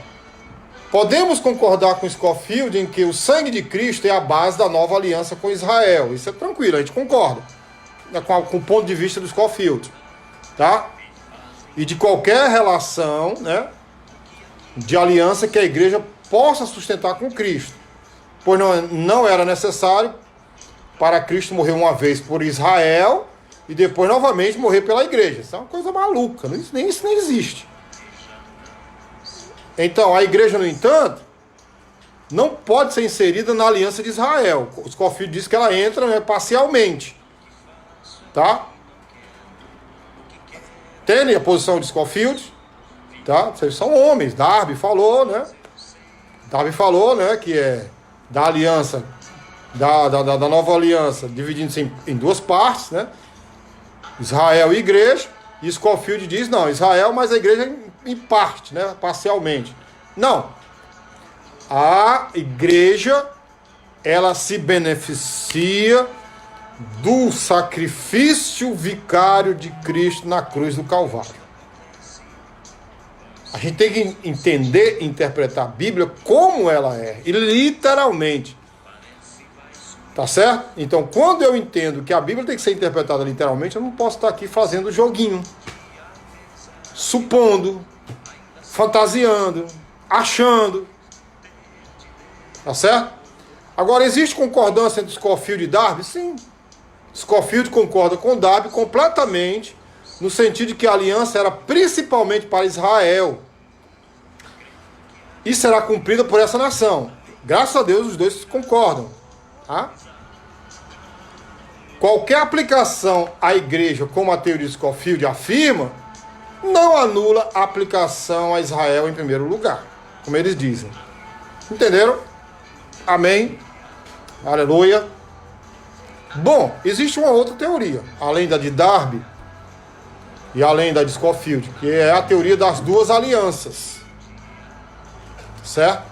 podemos concordar com Scofield em que o sangue de Cristo é a base da nova aliança com Israel. Isso é tranquilo, a gente concorda com o ponto de vista do Scofield. Tá? E de qualquer relação, né, de aliança que a igreja possa sustentar com Cristo. Pois não era necessário para Cristo morrer uma vez por Israel e depois novamente morrer pela igreja. Isso é uma coisa maluca, isso nem existe. Então, a igreja, no entanto, não pode ser inserida na aliança de Israel. O Scofield diz que ela entra, né, parcialmente. Tá? Entendem a posição de Scofield? Tá? Vocês são homens. Darby falou, né? Que é da aliança, da nova aliança, dividindo-se em duas partes, né? Israel e igreja. E Scofield diz, não, Israel, mas a igreja em parte, né? Parcialmente. Não. A igreja, ela se beneficia do sacrifício vicário de Cristo na cruz do Calvário. A gente tem que entender e interpretar a Bíblia como ela é, e literalmente. Tá certo? Então, quando eu entendo que a Bíblia tem que ser interpretada literalmente, eu não posso estar aqui fazendo joguinho, supondo, fantasiando, achando. Tá certo? Agora, existe concordância entre Scofield e Darby? Sim. Scofield concorda com Darby completamente, no sentido de que a aliança era principalmente para Israel e será cumprida por essa nação. Graças a Deus os dois concordam. Tá? Qualquer aplicação à igreja, como a teoria de Scofield afirma, não anula a aplicação a Israel em primeiro lugar, como eles dizem. Entenderam? Amém? Aleluia. Bom, existe uma outra teoria, além da de Darby e além da de Scofield, que é a teoria das duas alianças. Certo?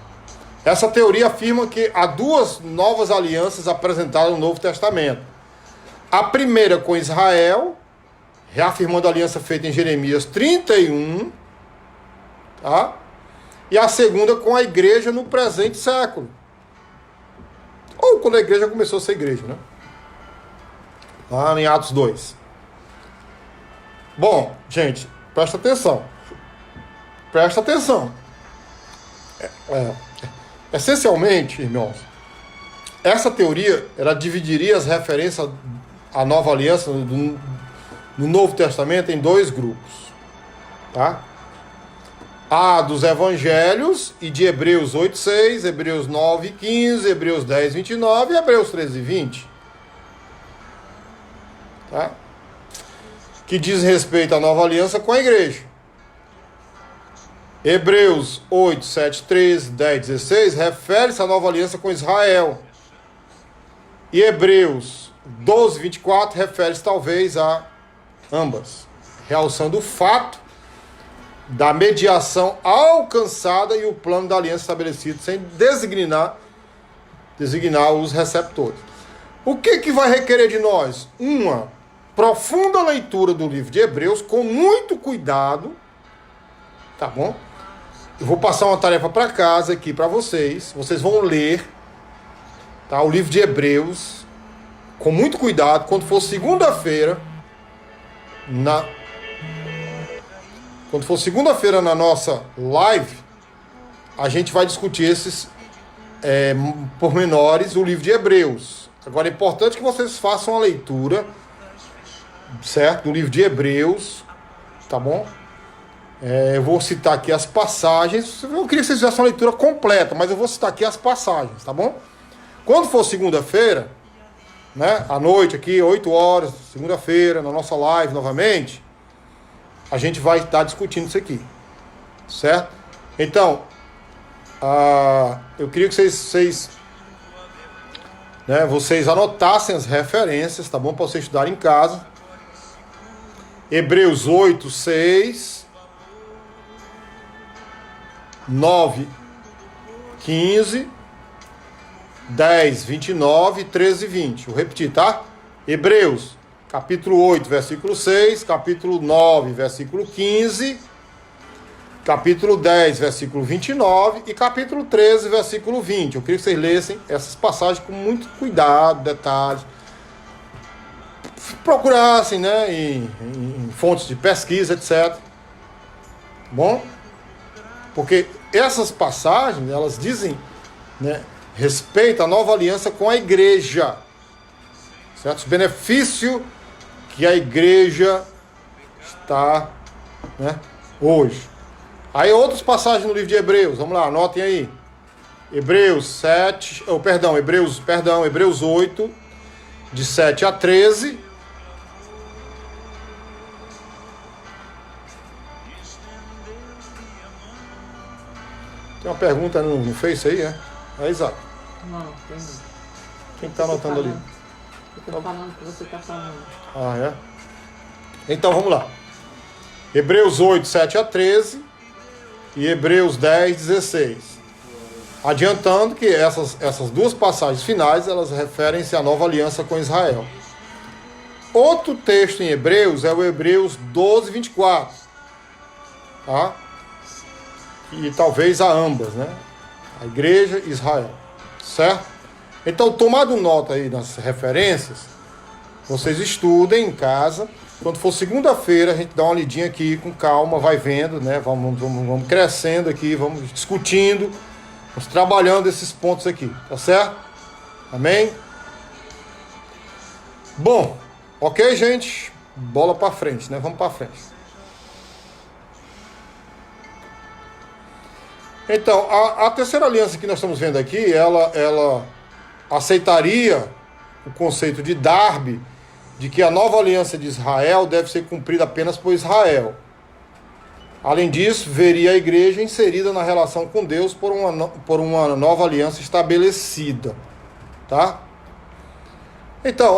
Essa teoria afirma que há duas novas alianças apresentadas no Novo Testamento. A primeira com Israel, reafirmando a aliança feita em Jeremias 31, tá? E a segunda com a igreja no presente século. Ou quando a igreja começou a ser igreja, né? Lá em Atos 2. Bom, gente, presta atenção. Presta atenção. Essencialmente, irmãos, essa teoria, ela dividiria as referências à nova aliança no Novo Testamento em dois grupos. Tá? A dos evangelhos e de Hebreus 8:6, Hebreus 9:15, Hebreus 10:29 e Hebreus 13:20. Tá? Que diz respeito à nova aliança com a igreja. Hebreus 8, 7, 13, 10, 16 refere-se à nova aliança com Israel. E Hebreus 12, 24 refere-se talvez a ambas, realçando o fato da mediação alcançada e o plano da aliança estabelecido, sem designar os receptores. O que vai requerer de nós? Uma profunda leitura do livro de Hebreus, com muito cuidado, tá bom? Eu vou passar uma tarefa para casa aqui para vocês. Vocês vão ler, tá, o livro de Hebreus com muito cuidado. Quando for segunda-feira, Quando for segunda-feira na nossa live, a gente vai discutir esses pormenores do livro de Hebreus. Agora é importante que vocês façam a leitura, certo? Do livro de Hebreus, tá bom? Eu vou citar aqui as passagens. Eu queria que vocês fizessem uma leitura completa, mas eu vou citar aqui as passagens, tá bom? Quando for segunda-feira, né, à noite aqui, 8 horas, segunda-feira, na nossa live novamente, a gente vai estar discutindo isso aqui, certo? Então, eu queria que vocês anotassem as referências, tá bom? Para vocês estudarem em casa. Hebreus 8, 6, 9, 15, 10, 29, 13 e 20. Vou repetir, tá? Hebreus, capítulo 8, versículo 6, capítulo 9, versículo 15, capítulo 10, versículo 29 e capítulo 13, versículo 20. Eu queria que vocês lessem essas passagens com muito cuidado, detalhes. Procurassem, né, em fontes de pesquisa, etc. Bom? Porque essas passagens, elas dizem, né, respeito à nova aliança com a igreja. Certo? Os benefícios que a igreja está, né, hoje. Aí outras passagens no livro de Hebreus, vamos lá, anotem aí. Hebreus 8, de 7 a 13. Tem uma pergunta no Face aí, é? É, Isaac? Não, tem não. Quem está anotando ali? Eu estou falando o que você está falando. Ah, é? Então vamos lá. Hebreus 8, 7 a 13 e Hebreus 10, 16. Adiantando que essas duas passagens finais, elas referem-se à nova aliança com Israel. Outro texto em Hebreus é o Hebreus 12, 24. Tá? E talvez a ambas, né? A igreja e Israel. Certo? Então, tomado nota aí nas referências, vocês estudem em casa. Quando for segunda-feira, a gente dá uma lidinha aqui com calma, vai vendo, né? Vamos crescendo aqui, vamos discutindo, vamos trabalhando esses pontos aqui, tá certo? Amém? Bom, ok, gente? Bola pra frente, né? Vamos pra frente. Então, a terceira aliança que nós estamos vendo aqui, ela aceitaria o conceito de Darby, de que a nova aliança de Israel deve ser cumprida apenas por Israel. Além disso, veria a igreja inserida na relação com Deus por uma nova aliança estabelecida. Tá? Então,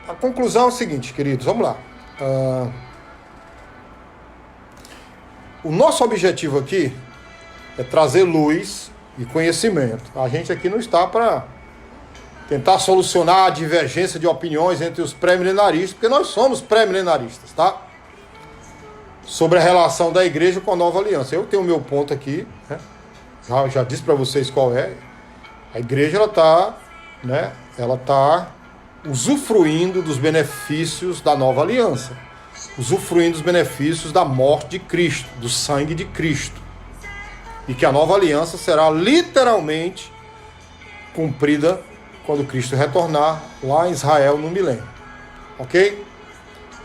a conclusão é o seguinte, queridos, vamos lá. O nosso objetivo aqui é trazer luz e conhecimento. A gente aqui não está para tentar solucionar a divergência de opiniões entre os pré-milenaristas, porque nós somos pré-milenaristas, tá? Sobre a relação da igreja com a nova aliança. Eu tenho o meu ponto aqui, né? Já disse para vocês qual é. A igreja, ela está usufruindo dos benefícios da nova aliança. Usufruindo dos benefícios da morte de Cristo, do sangue de Cristo. E que a nova aliança será literalmente cumprida quando Cristo retornar lá em Israel no milênio. Ok?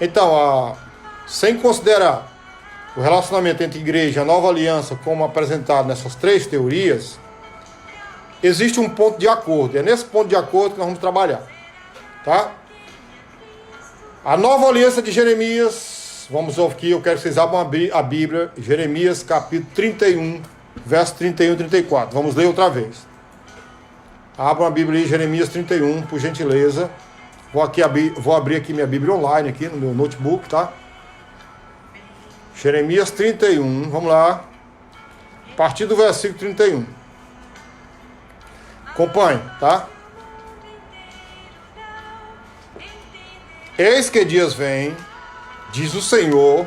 Então, sem considerar o relacionamento entre igreja e a nova aliança como apresentado nessas três teorias, existe um ponto de acordo. É nesse ponto de acordo que nós vamos trabalhar. Tá? A nova aliança de Jeremias, vamos aqui, eu quero que vocês abram a Bíblia, Jeremias capítulo 31, verso 31 e 34. Vamos ler outra vez. Abram a Bíblia aí, Jeremias 31, por gentileza. Vou abrir aqui minha Bíblia online, aqui no meu notebook, tá? Jeremias 31, vamos lá. A partir do versículo 31. Acompanhe, tá? Eis que dias vêm, diz o Senhor,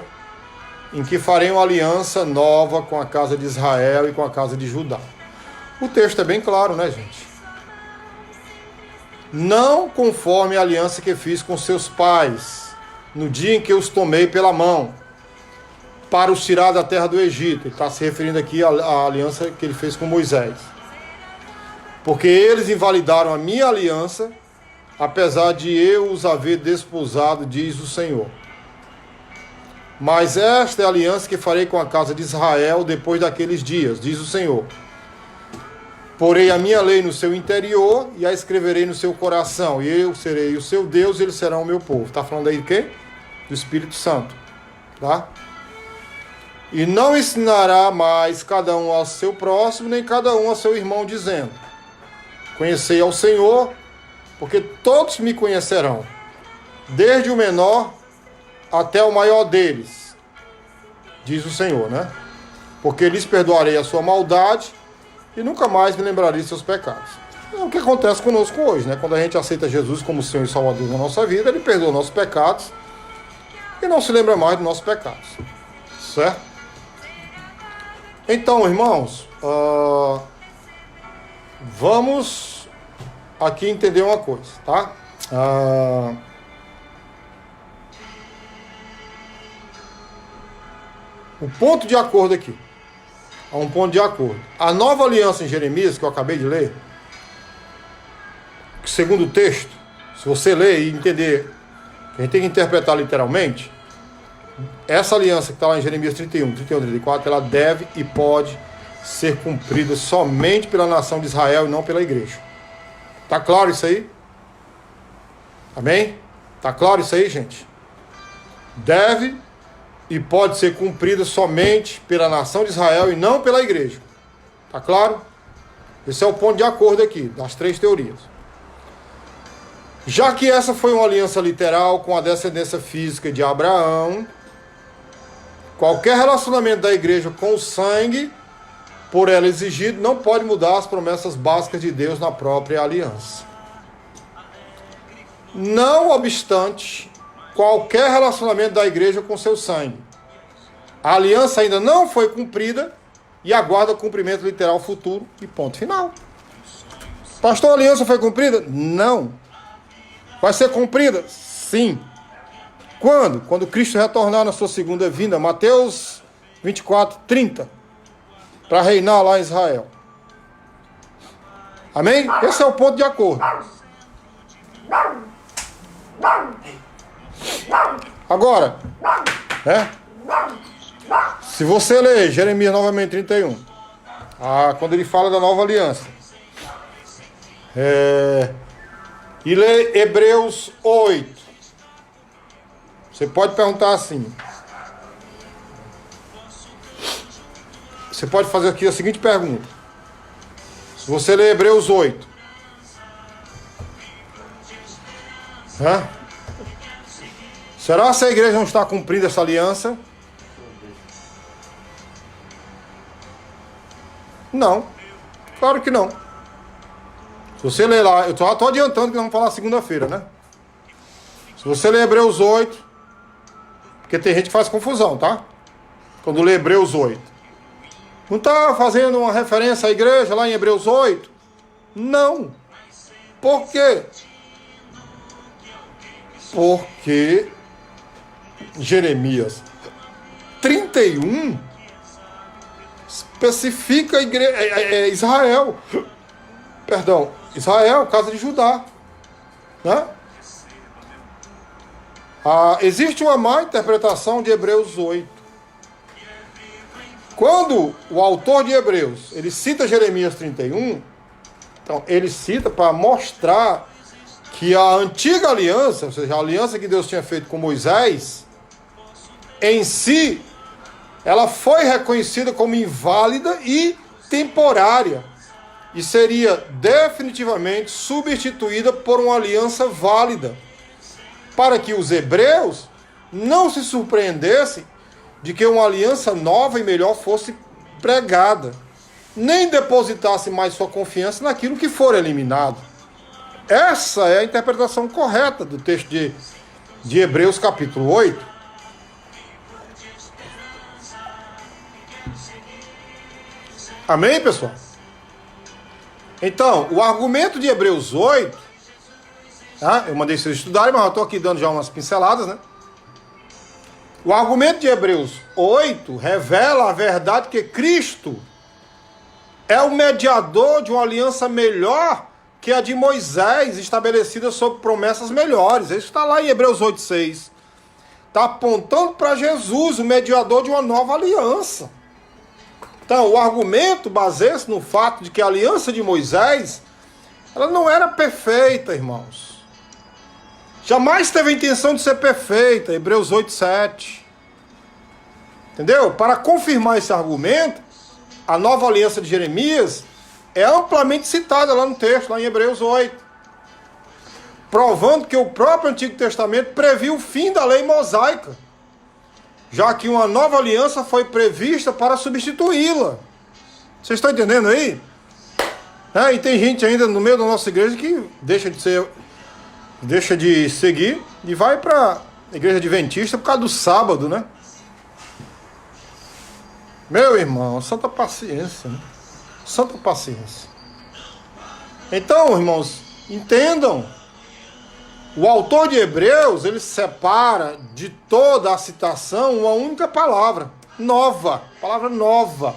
em que farei uma aliança nova com a casa de Israel e com a casa de Judá. O texto é bem claro, né, gente? Não conforme a aliança que fiz com seus pais, no dia em que os tomei pela mão, para os tirar da terra do Egito. Ele está se referindo aqui à aliança que ele fez com Moisés. Porque eles invalidaram a minha aliança, apesar de eu os haver desposado, diz o Senhor. Mas esta é a aliança que farei com a casa de Israel depois daqueles dias, diz o Senhor. Porei a minha lei no seu interior e a escreverei no seu coração. E eu serei o seu Deus e eles serão o meu povo. Está falando aí de quê? Do Espírito Santo. Tá? E não ensinará mais cada um ao seu próximo, nem cada um ao seu irmão, dizendo: conhecei ao Senhor, porque todos me conhecerão, desde o menor até o maior deles, diz o Senhor, né? Porque lhes perdoarei a sua maldade e nunca mais me lembrarei de seus pecados. É o que acontece conosco hoje, né? Quando a gente aceita Jesus como Senhor e Salvador na nossa vida, Ele perdoa nossos pecados e não se lembra mais dos nossos pecados, certo? Então, irmãos, vamos aqui entender uma coisa, tá? O ponto de acordo aqui. Há um ponto de acordo. A nova aliança em Jeremias, que eu acabei de ler, segundo o texto, se você ler e entender, a gente tem que interpretar literalmente, essa aliança que está lá em Jeremias 31, 34, ela deve e pode ser cumprida somente pela nação de Israel e não pela igreja. Tá claro isso aí? Amém? Tá claro isso aí, gente? Deve e pode ser cumprida somente pela nação de Israel e não pela igreja. Tá claro? Esse é o ponto de acordo aqui, das três teorias. Já que essa foi uma aliança literal com a descendência física de Abraão, qualquer relacionamento da igreja com o sangue, por ela exigido, não pode mudar as promessas básicas de Deus na própria aliança. Não obstante, qualquer relacionamento da igreja com seu sangue, a aliança ainda não foi cumprida e aguarda cumprimento literal futuro e ponto final. Pastor, a aliança foi cumprida? Não. Vai ser cumprida? Sim. Quando? Quando Cristo retornar na sua segunda vinda, Mateus 24, 30, para reinar lá em Israel. Amém? Esse é o ponto de acordo. Agora, se você ler Jeremias novamente 31, quando ele fala da nova aliança, e ler Hebreus 8, você pode perguntar assim, você pode fazer aqui a seguinte pergunta: se você ler Hebreus 8, será que a igreja não está cumprindo essa aliança? Não, claro que não. Se você ler lá, eu estou adiantando que nós vamos falar segunda-feira, né? Se você ler Hebreus 8, porque tem gente que faz confusão, tá? Quando lê Hebreus 8. Não está fazendo uma referência à igreja lá em Hebreus 8? Não. Por quê? Porque Jeremias 31 especifica Israel. Perdão, Israel, casa de Judá. Né? Existe uma má interpretação de Hebreus 8. Quando o autor de Hebreus, ele cita Jeremias 31, então ele cita para mostrar que a antiga aliança, ou seja, a aliança que Deus tinha feito com Moisés, em si, ela foi reconhecida como inválida e temporária, e seria definitivamente substituída por uma aliança válida, para que os hebreus não se surpreendessem de que uma aliança nova e melhor fosse pregada, nem depositassem mais sua confiança naquilo que for eliminado. Essa é a interpretação correta do texto de Hebreus capítulo 8. Amém, pessoal? Então, o argumento de Hebreus 8, eu mandei vocês estudarem, mas eu estou aqui dando já umas pinceladas, né? O argumento de Hebreus 8 revela a verdade que Cristo é o mediador de uma aliança melhor que a de Moisés, estabelecida sob promessas melhores. Isso está lá em Hebreus 8,6. Está apontando para Jesus, o mediador de uma nova aliança. Então, o argumento baseia-se no fato de que a aliança de Moisés, ela não era perfeita, irmãos. Jamais teve a intenção de ser perfeita, Hebreus 8,7. Entendeu? Para confirmar esse argumento, a nova aliança de Jeremias é amplamente citada lá no texto, lá em Hebreus 8. Provando que o próprio Antigo Testamento previu o fim da lei mosaica, já que uma nova aliança foi prevista para substituí-la. Vocês estão entendendo aí? E tem gente ainda no meio da nossa igreja que deixa de seguir e vai para a igreja adventista por causa do sábado, né? Meu irmão, santa paciência, né? Santa paciência. Então, irmãos, entendam. O autor de Hebreus, ele separa de toda a citação uma única palavra, nova, palavra nova.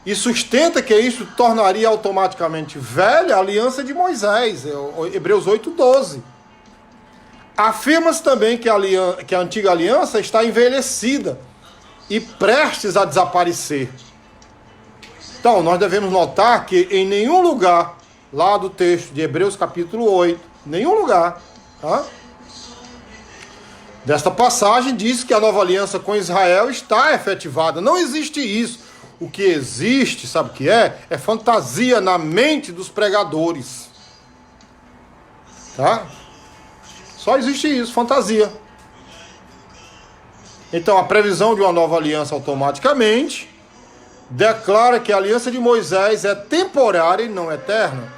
E sustenta que isso tornaria automaticamente velha a aliança de Moisés, Hebreus 8,12. Afirma-se também que a antiga aliança está envelhecida e prestes a desaparecer. Então, nós devemos notar que em nenhum lugar, lá do texto de Hebreus capítulo 8, nenhum lugar, desta passagem diz que a nova aliança com Israel está efetivada. Não existe isso. O que existe, sabe o que é? É fantasia na mente dos pregadores. Tá? Só existe isso, fantasia. Então, a previsão de uma nova aliança automaticamente declara que a aliança de Moisés é temporária e não eterna.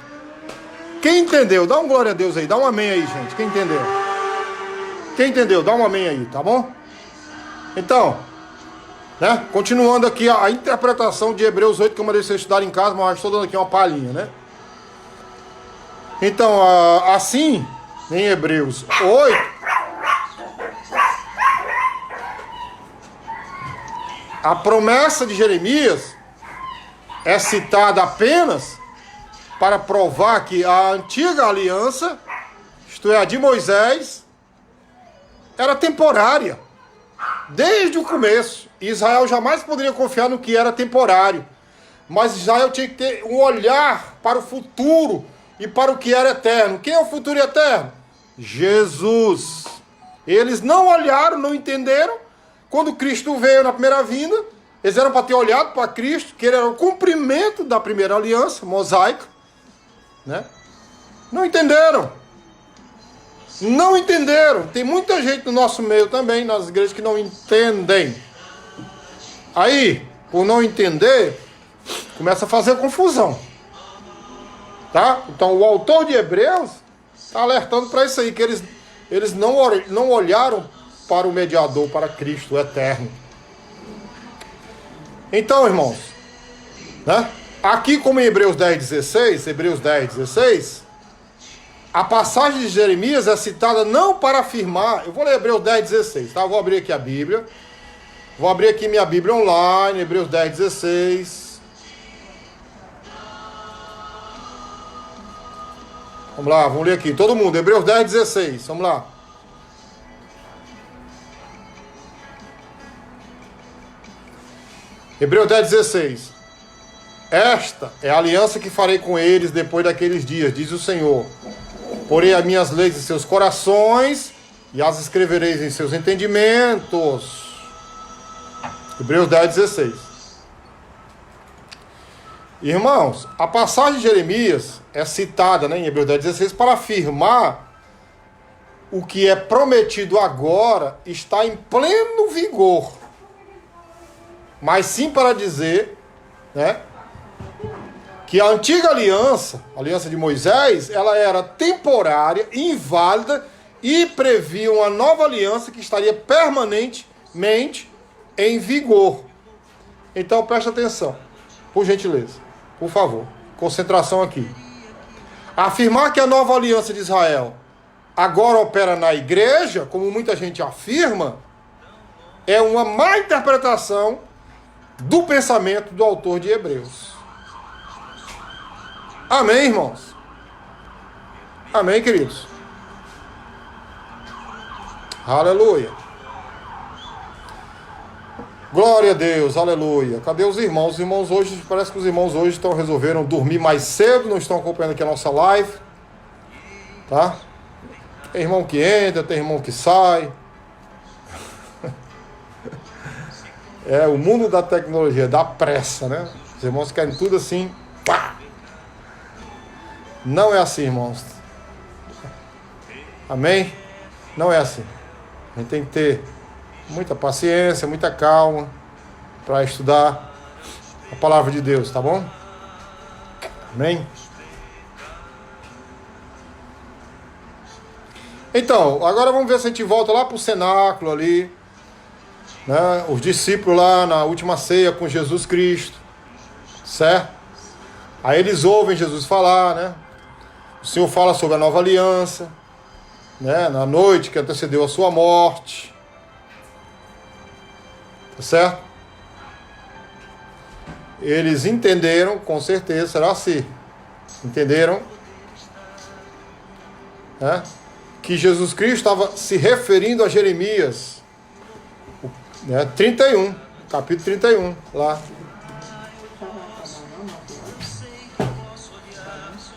Quem entendeu? Dá um glória a Deus aí, dá um amém aí, gente. Quem entendeu? Quem entendeu? Dá um amém aí, tá bom? Então, né? Continuando aqui a interpretação de Hebreus 8, que eu mandei vocês estudarem em casa, mas estou dando aqui uma palhinha, né? Então, assim, em Hebreus 8, a promessa de Jeremias é citada apenas para provar que a antiga aliança, isto é, a de Moisés, era temporária. Desde o começo. Israel jamais poderia confiar no que era temporário. Mas Israel tinha que ter um olhar para o futuro e para o que era eterno. Quem é o futuro eterno? Jesus. Eles não olharam, não entenderam. Quando Cristo veio na primeira vinda, eles eram para ter olhado para Cristo, que ele era o cumprimento da primeira aliança mosaica, né? Não entenderam. Não entenderam. Tem muita gente no nosso meio também, nas igrejas, que não entendem. Aí, por não entender, começa a fazer confusão. Tá? Então, o autor de Hebreus está alertando para isso aí, que eles não olharam para o mediador, para Cristo o eterno. Então, irmãos, né? Aqui como em Hebreus 10,16, a passagem de Jeremias é citada não para afirmar, eu vou ler Hebreus 10,16, tá? Eu vou abrir aqui a Bíblia, vou abrir aqui minha Bíblia online, Hebreus 10,16. Vamos lá, vamos ler aqui, todo mundo, Hebreus 10,16, vamos lá. Hebreus 10,16. Esta é a aliança que farei com eles depois daqueles dias, diz o Senhor. Porei as minhas leis em seus corações e as escrevereis em seus entendimentos. Hebreus 10,16. Irmãos, a passagem de Jeremias é citada, né, em Hebreus 10,16 para afirmar o que é prometido agora está em pleno vigor. Mas sim para dizer, né, que a antiga aliança, a aliança de Moisés, ela era temporária, inválida e previa uma nova aliança que estaria permanentemente em vigor. Então presta atenção, por gentileza, por favor, concentração aqui. Afirmar que a nova aliança de Israel agora opera na igreja, como muita gente afirma, é uma má interpretação do pensamento do autor de Hebreus. Amém, irmãos? Amém, queridos? Aleluia. Glória a Deus, aleluia. Cadê os irmãos? Os irmãos hoje, parece que os irmãos hoje resolveram dormir mais cedo, não estão acompanhando aqui a nossa live. Tá? Tem irmão que entra, tem irmão que sai. É o mundo da tecnologia, da pressa, né? Os irmãos querem tudo assim, pá! Não é assim, irmãos. Amém? Não é assim. A gente tem que ter muita paciência, muita calma para estudar a palavra de Deus, tá bom? Amém? Então, agora vamos ver se a gente volta lá para o cenáculo ali, né? Os discípulos lá na última ceia com Jesus Cristo, certo? Aí eles ouvem Jesus falar, né? O Senhor fala sobre a nova aliança, né? Na noite que antecedeu a sua morte, tá certo? Eles entenderam, com certeza, será assim, entenderam, né? Que Jesus Cristo estava se referindo a Jeremias, né? 31, capítulo 31, lá.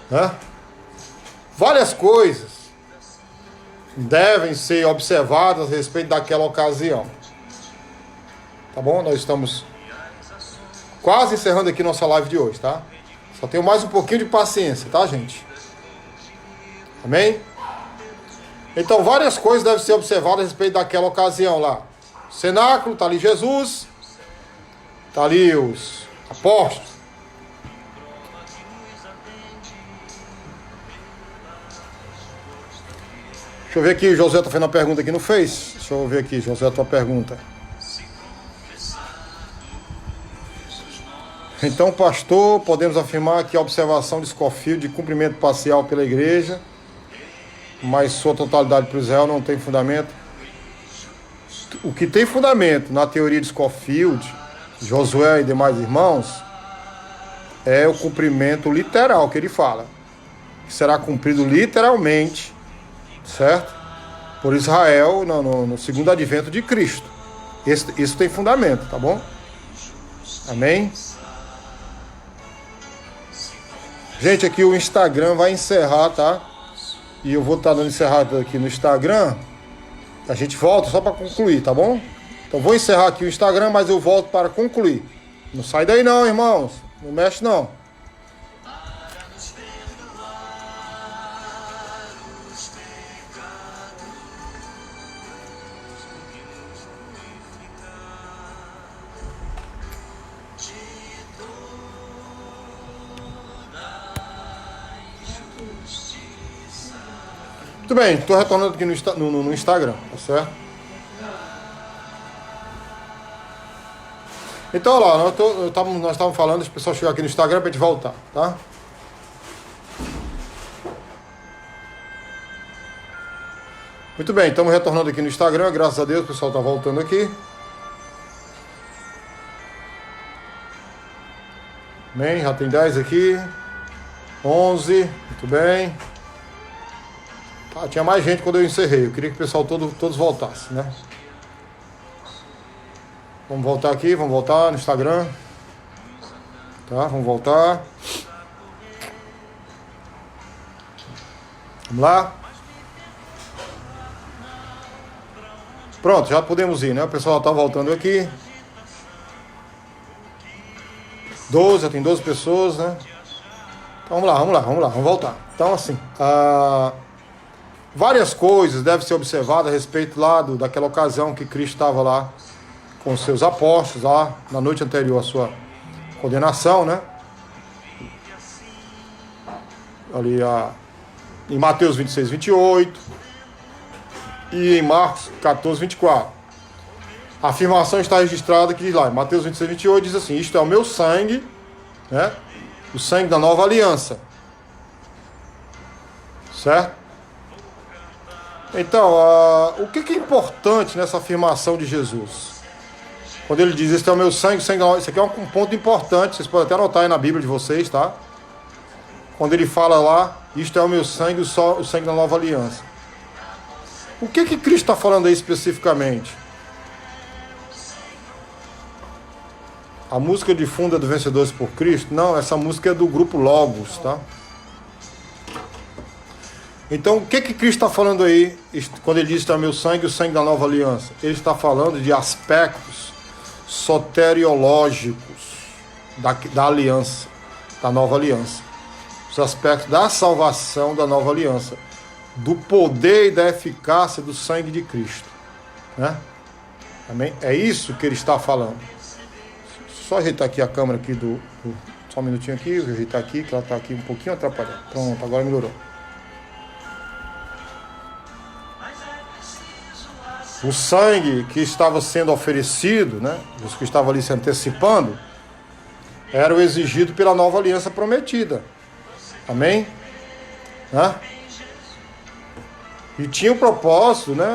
Né? Várias coisas devem ser observadas a respeito daquela ocasião. Tá bom? Nós estamos quase encerrando aqui nossa live de hoje, tá? Só tenho mais um pouquinho de paciência, tá, gente? Amém? Então, várias coisas devem ser observadas a respeito daquela ocasião lá. O cenáculo, tá ali Jesus, tá ali os apóstolos. Deixa eu ver aqui, o José está fazendo uma pergunta aqui no Face. Deixa eu ver aqui, José, a tua pergunta. Então, pastor, podemos afirmar que a observação de Scofield de cumprimento parcial pela igreja, mas sua totalidade para Israel não tem fundamento. O que tem fundamento na teoria de Scofield, Josué e demais irmãos, é o cumprimento literal que ele fala. Que será cumprido literalmente, certo? Por Israel no segundo advento de Cristo. Isso tem fundamento, tá bom? Amém? Gente, aqui o Instagram vai encerrar, tá? E eu vou estar dando encerrado aqui no Instagram. A gente volta só para concluir, tá bom? Então vou encerrar aqui o Instagram, mas eu volto para concluir. Não sai daí não, irmãos. Não mexe não. Muito bem, estou retornando aqui no Instagram, tá certo? Então, olha lá, nós estávamos falando, deixa o pessoal chegar aqui no Instagram para a gente voltar, tá? Muito bem, estamos retornando aqui no Instagram, graças a Deus, o pessoal está voltando aqui. Bem, já tem 10 aqui, 11, muito bem. Ah, tinha mais gente quando eu encerrei. Eu queria que o pessoal todos voltassem, né? Vamos voltar aqui, vamos voltar no Instagram. Tá, vamos voltar. Vamos lá. Pronto, já podemos ir, né? O pessoal está voltando aqui. 12, já tem 12 pessoas, né? Então vamos voltar. Então assim, várias coisas devem ser observadas a respeito lá daquela ocasião que Cristo estava lá com os seus apóstolos, lá na noite anterior à sua condenação, né? Ali em Mateus 26, 28 e em Marcos 14, 24. A afirmação está registrada que diz lá, em Mateus 26, 28 diz assim: isto é o meu sangue, né? O sangue da nova aliança. Certo? Então, o que é importante nessa afirmação de Jesus? Quando ele diz, este é o meu sangue, sangue da nova... Isso aqui é um ponto importante, vocês podem até anotar aí na Bíblia de vocês, tá? Quando ele fala lá, isto é o meu sangue, o sangue da nova aliança. O que Cristo está falando aí especificamente? A música de fundo é do Vencedores por Cristo? Não, essa música é do grupo Logos, tá? Então, o que Cristo está falando aí, quando ele diz, isto é o meu sangue, o sangue da nova aliança? Ele está falando de aspectos soteriológicos da aliança, da nova aliança. Os aspectos da salvação da nova aliança, do poder e da eficácia do sangue de Cristo, né? Amém? É isso que ele está falando. Só ajeitar aqui a câmera aqui só um minutinho aqui, vou ajeitar aqui, que ela está aqui um pouquinho atrapalhada. Pronto, agora melhorou. O sangue que estava sendo oferecido, né, os que estavam ali se antecipando, era o exigido pela nova aliança prometida. Amém? Né? E tinha o propósito, né?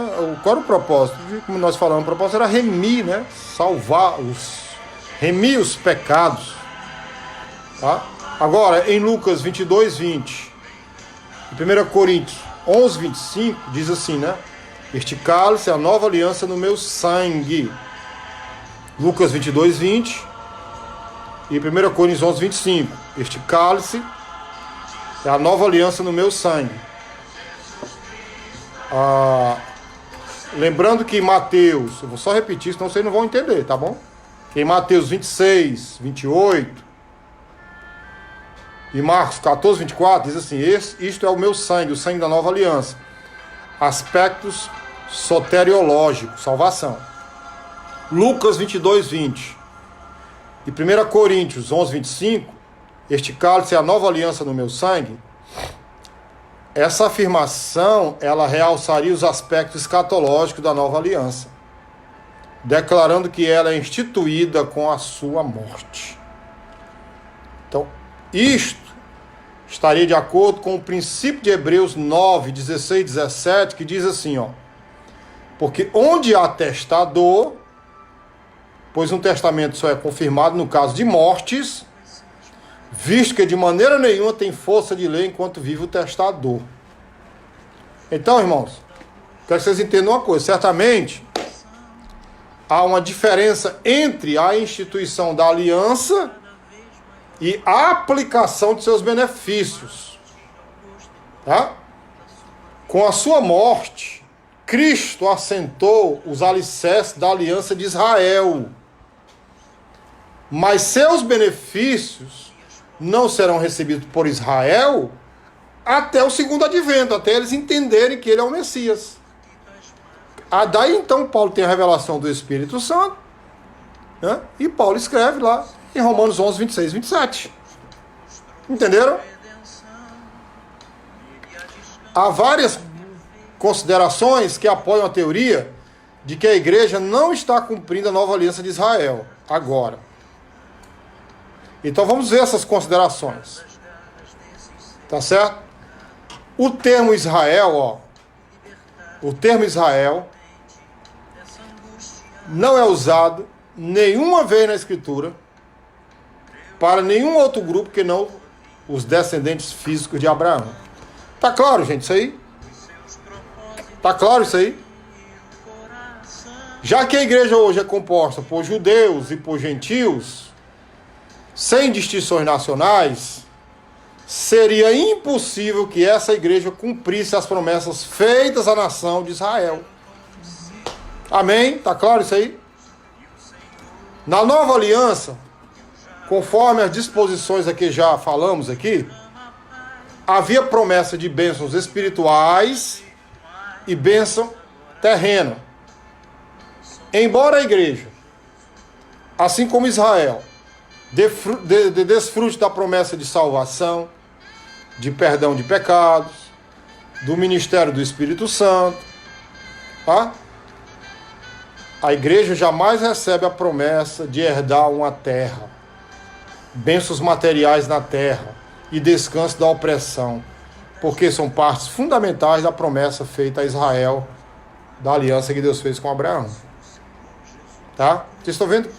Qual era o propósito? Como nós falamos, o propósito era remir, né? Remir os pecados. Tá? Agora, em Lucas 22, 20, em 1 Coríntios 11, 25, diz assim, né? Este cálice é a nova aliança no meu sangue. Lucas 22, 20 e 1 Coríntios 11, 25. Este cálice é a nova aliança no meu sangue. Lembrando que em Mateus, eu vou só repetir, senão vocês não vão entender, tá bom? Em Mateus 26, 28 e Marcos 14, 24, diz assim, isto é o meu sangue, o sangue da nova aliança. Aspectos soteriológicos, salvação. Lucas 22, 20 e 1 Coríntios 11, 25, este cálice é a nova aliança no meu sangue. Essa afirmação, ela realçaria os aspectos escatológicos da nova aliança, declarando que ela é instituída com a sua morte. Então, isto estaria de acordo com o princípio de Hebreus 9, 16 e 17, que diz assim, ó, porque onde há testador, pois um testamento só é confirmado no caso de mortes, visto que de maneira nenhuma tem força de lei enquanto vive o testador. Então, irmãos, quero que vocês entendam uma coisa, certamente há uma diferença entre a instituição da aliança e a aplicação de seus benefícios. Tá? Com a sua morte, Cristo assentou os alicerces da aliança de Israel. Mas seus benefícios não serão recebidos por Israel até o segundo advento, até eles entenderem que ele é o Messias. Daí então Paulo tem a revelação do Espírito Santo, né? E Paulo escreve lá em Romanos 11, 26 e 27. Entenderam? Há várias considerações que apoiam a teoria de que a igreja não está cumprindo a nova aliança de Israel agora. Então vamos ver essas considerações. Tá certo? O termo Israel, ó, o termo Israel não é usado nenhuma vez na Escritura para nenhum outro grupo que não os descendentes físicos de Abraão. Tá claro, gente, isso aí? Tá claro isso aí? Já que a igreja hoje é composta por judeus e por gentios, sem distinções nacionais, seria impossível que essa igreja cumprisse as promessas feitas à nação de Israel. Amém? Tá claro isso aí? Na nova aliança, conforme as disposições aqui já falamos aqui, havia promessa de bênçãos espirituais e bênção terrena. Embora a igreja, assim como Israel, desfrute da promessa de salvação, de perdão de pecados, do ministério do Espírito Santo, tá? A igreja jamais recebe a promessa de herdar uma terra, bênçãos materiais na terra e descanso da opressão, porque são partes fundamentais da promessa feita a Israel, da aliança que Deus fez com Abraão. Tá? Vocês estão vendo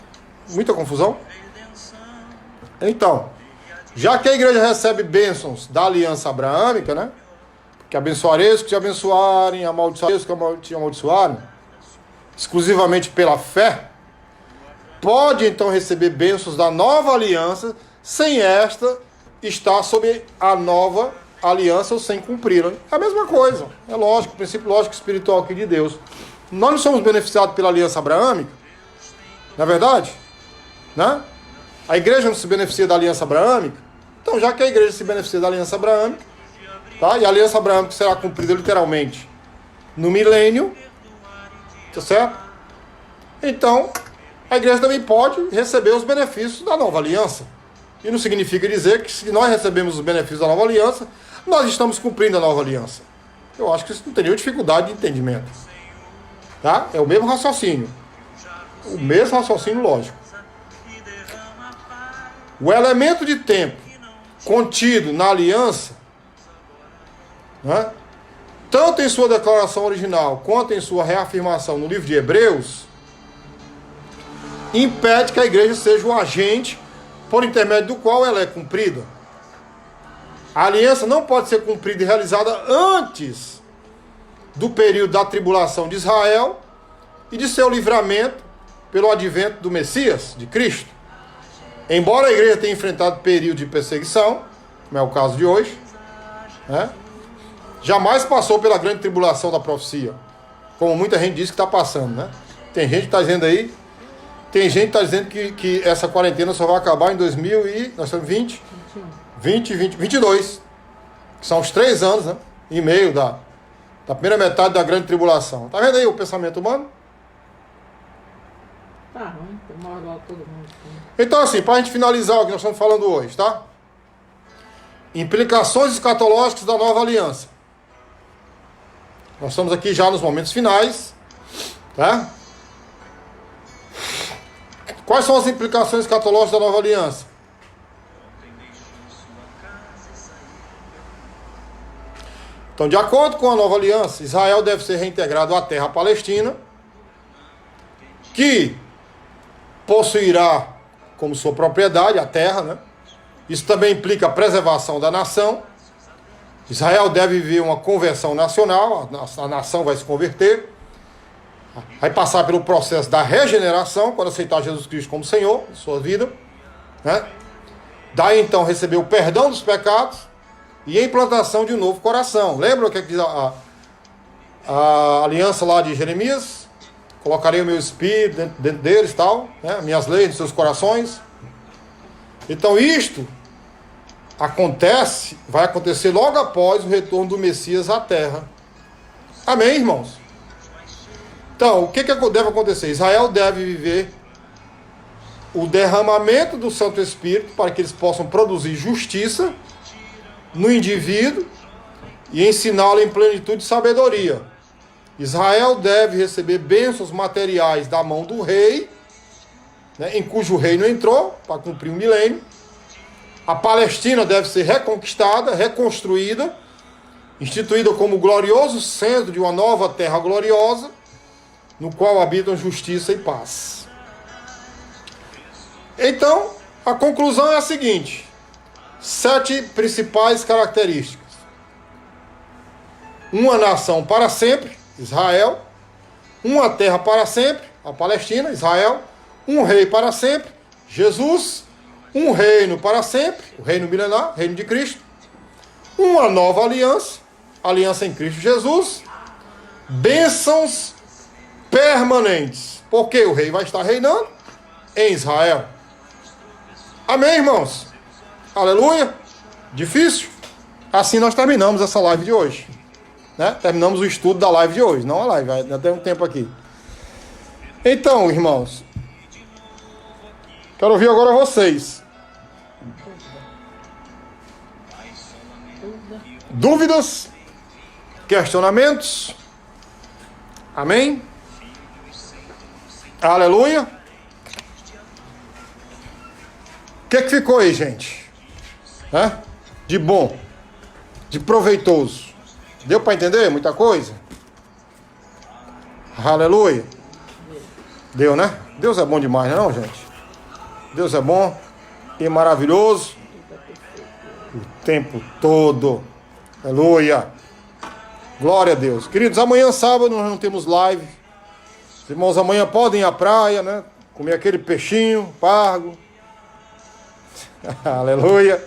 muita confusão? Então, já que a igreja recebe bênçãos da aliança abraâmica, né? Que abençoareis que te abençoarem, amaldiçoareis que te amaldiçoarem, exclusivamente pela fé, pode então receber bênçãos da nova aliança, sem esta estar sob a nova aliança ou sem cumpri-la. É a mesma coisa, é lógico, o princípio lógico espiritual aqui de Deus. Nós não somos beneficiados pela aliança abraâmica, não é verdade? Né? A igreja não se beneficia da aliança abraâmica, então já que a igreja se beneficia da aliança abraâmica, tá? E a aliança abraâmica será cumprida literalmente no milênio, tá certo? Então, a igreja também pode receber os benefícios da nova aliança. E não significa dizer que se nós recebemos os benefícios da nova aliança, nós estamos cumprindo a nova aliança. Eu acho que isso não teria dificuldade de entendimento. Tá? É o mesmo raciocínio. O mesmo raciocínio lógico. O elemento de tempo contido na aliança, né, tanto em sua declaração original quanto em sua reafirmação no livro de Hebreus, impede que a igreja seja o agente por intermédio do qual ela é cumprida. A aliança não pode ser cumprida e realizada antes do período da tribulação de Israel e de seu livramento pelo advento do Messias, de Cristo. Embora a igreja tenha enfrentado período de perseguição, como é o caso de hoje, né, jamais passou pela grande tribulação da profecia, como muita gente diz que está passando, né? Tem gente que está dizendo aí, que essa quarentena só vai acabar em 2020, 2022, que são os 3 anos, né, e meio da primeira metade da grande tribulação. Tá vendo aí o pensamento humano? Tá ruim, uma hora lá todo mundo. Então, assim, para a gente finalizar o que nós estamos falando hoje, tá? Implicações escatológicas da nova aliança. Nós estamos aqui já nos momentos finais, tá? Quais são as implicações escatológicas da nova aliança? Então, de acordo com a nova aliança, Israel deve ser reintegrado à terra palestina, que possuirá como sua propriedade a terra, né? Isso também implica a preservação da nação. Israel deve viver uma conversão nacional, a nação vai se converter, vai passar pelo processo da regeneração, quando aceitar Jesus Cristo como Senhor de sua vida, né? Daí então receber o perdão dos pecados e a implantação de um novo coração. Lembra o que diz a aliança lá de Jeremias? Colocarei o meu espírito dentro deles, tal, né? Minhas leis nos seus corações. Então isto vai acontecer logo após o retorno do Messias à terra. Amém, irmãos? Então, o que deve acontecer? Israel deve viver o derramamento do Santo Espírito para que eles possam produzir justiça no indivíduo e ensiná-lo em plenitude de sabedoria. Israel deve receber bênçãos materiais da mão do rei, né, em cujo reino entrou para cumprir o milênio. A Palestina deve ser reconquistada, reconstruída, instituída como glorioso centro de uma nova terra gloriosa, no qual habitam justiça e paz. Então, a conclusão é a seguinte: 7 principais características. Uma nação para sempre, Israel. Uma terra para sempre, a Palestina, Israel. Um rei para sempre, Jesus. Um reino para sempre, o reino milenar, reino de Cristo. Uma nova aliança, aliança em Cristo Jesus. Bênçãos permanentes, porque o rei vai estar reinando em Israel. Amém, irmãos? Aleluia. Difícil? Assim nós terminamos essa live de hoje, né? Terminamos o estudo da live de hoje, não a live, ainda tem um tempo aqui. Então, irmãos, quero ouvir agora vocês. Dúvidas? Questionamentos? Amém? Aleluia. O que ficou aí, gente? De bom, de proveitoso. Deu para entender muita coisa? Aleluia. Deu, né? Deus é bom demais, não é, gente? Deus é bom e maravilhoso o tempo todo. Aleluia. Glória a Deus. Queridos, amanhã sábado nós não temos live. Os irmãos amanhã podem ir à praia, né? Comer aquele peixinho, pargo. Aleluia.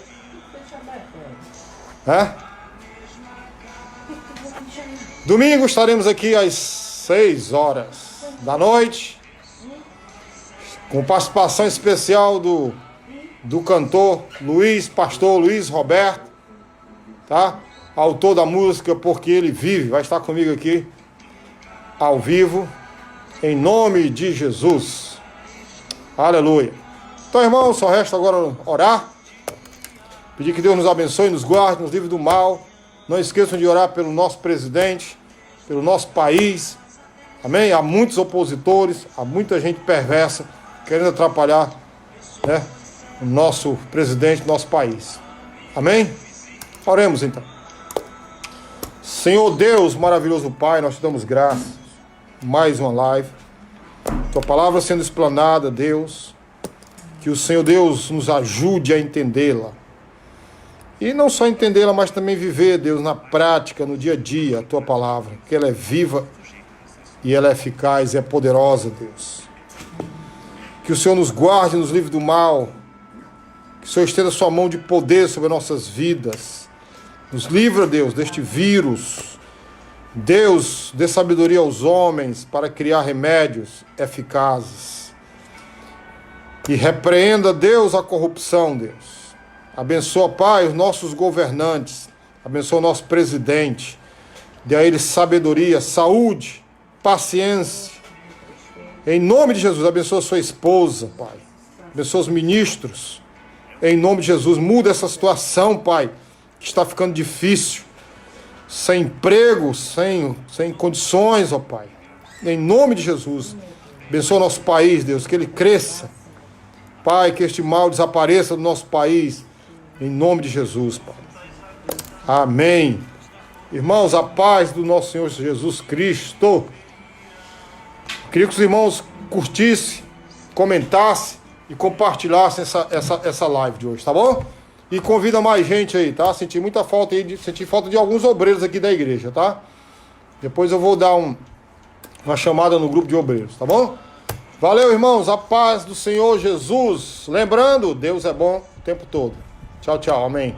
Domingo estaremos aqui às 6 horas da noite, com participação especial do cantor pastor Luiz Roberto, tá? Autor da música Porque Ele Vive, vai estar comigo aqui ao vivo, em nome de Jesus. Aleluia. Então, irmãos, só resta agora orar, pedir que Deus nos abençoe, nos guarde, nos livre do mal. Não esqueçam de orar pelo nosso presidente, pelo nosso país. Amém? Há muitos opositores, há muita gente perversa querendo atrapalhar, né, o nosso presidente, nosso país. Amém? Oremos então. Senhor Deus, maravilhoso Pai, nós te damos graças. Mais uma live. Tua palavra sendo explanada, Deus. Que o Senhor Deus nos ajude a entendê-la. E não só entendê-la, mas também viver, Deus, na prática, no dia a dia, a Tua palavra. Que ela é viva e ela é eficaz e é poderosa, Deus. Que o Senhor nos guarde, nos livre do mal. Que o Senhor estenda Sua mão de poder sobre nossas vidas. Nos livra, Deus, deste vírus. Deus, dê sabedoria aos homens para criar remédios eficazes. E repreenda, Deus, a corrupção, Deus. Abençoa, Pai, os nossos governantes. Abençoa o nosso presidente. Dê a eles sabedoria, saúde, paciência. Em nome de Jesus, abençoa a sua esposa, Pai. Abençoa os ministros. Em nome de Jesus, muda essa situação, Pai, que está ficando difícil. Sem emprego, sem condições, ó Pai. Em nome de Jesus, abençoa o nosso país, Deus, que ele cresça. Pai, que este mal desapareça do nosso país. Em nome de Jesus, Pai. Amém. Irmãos, a paz do nosso Senhor Jesus Cristo. Queria que os irmãos curtissem, comentassem e compartilhassem essa live de hoje, tá bom? E convida mais gente aí, tá? Senti muita falta aí, senti falta de alguns obreiros aqui da igreja, tá? Depois eu vou dar uma chamada no grupo de obreiros, tá bom? Valeu, irmãos, a paz do Senhor Jesus. Lembrando, Deus é bom o tempo todo. Tchau, tchau, amém.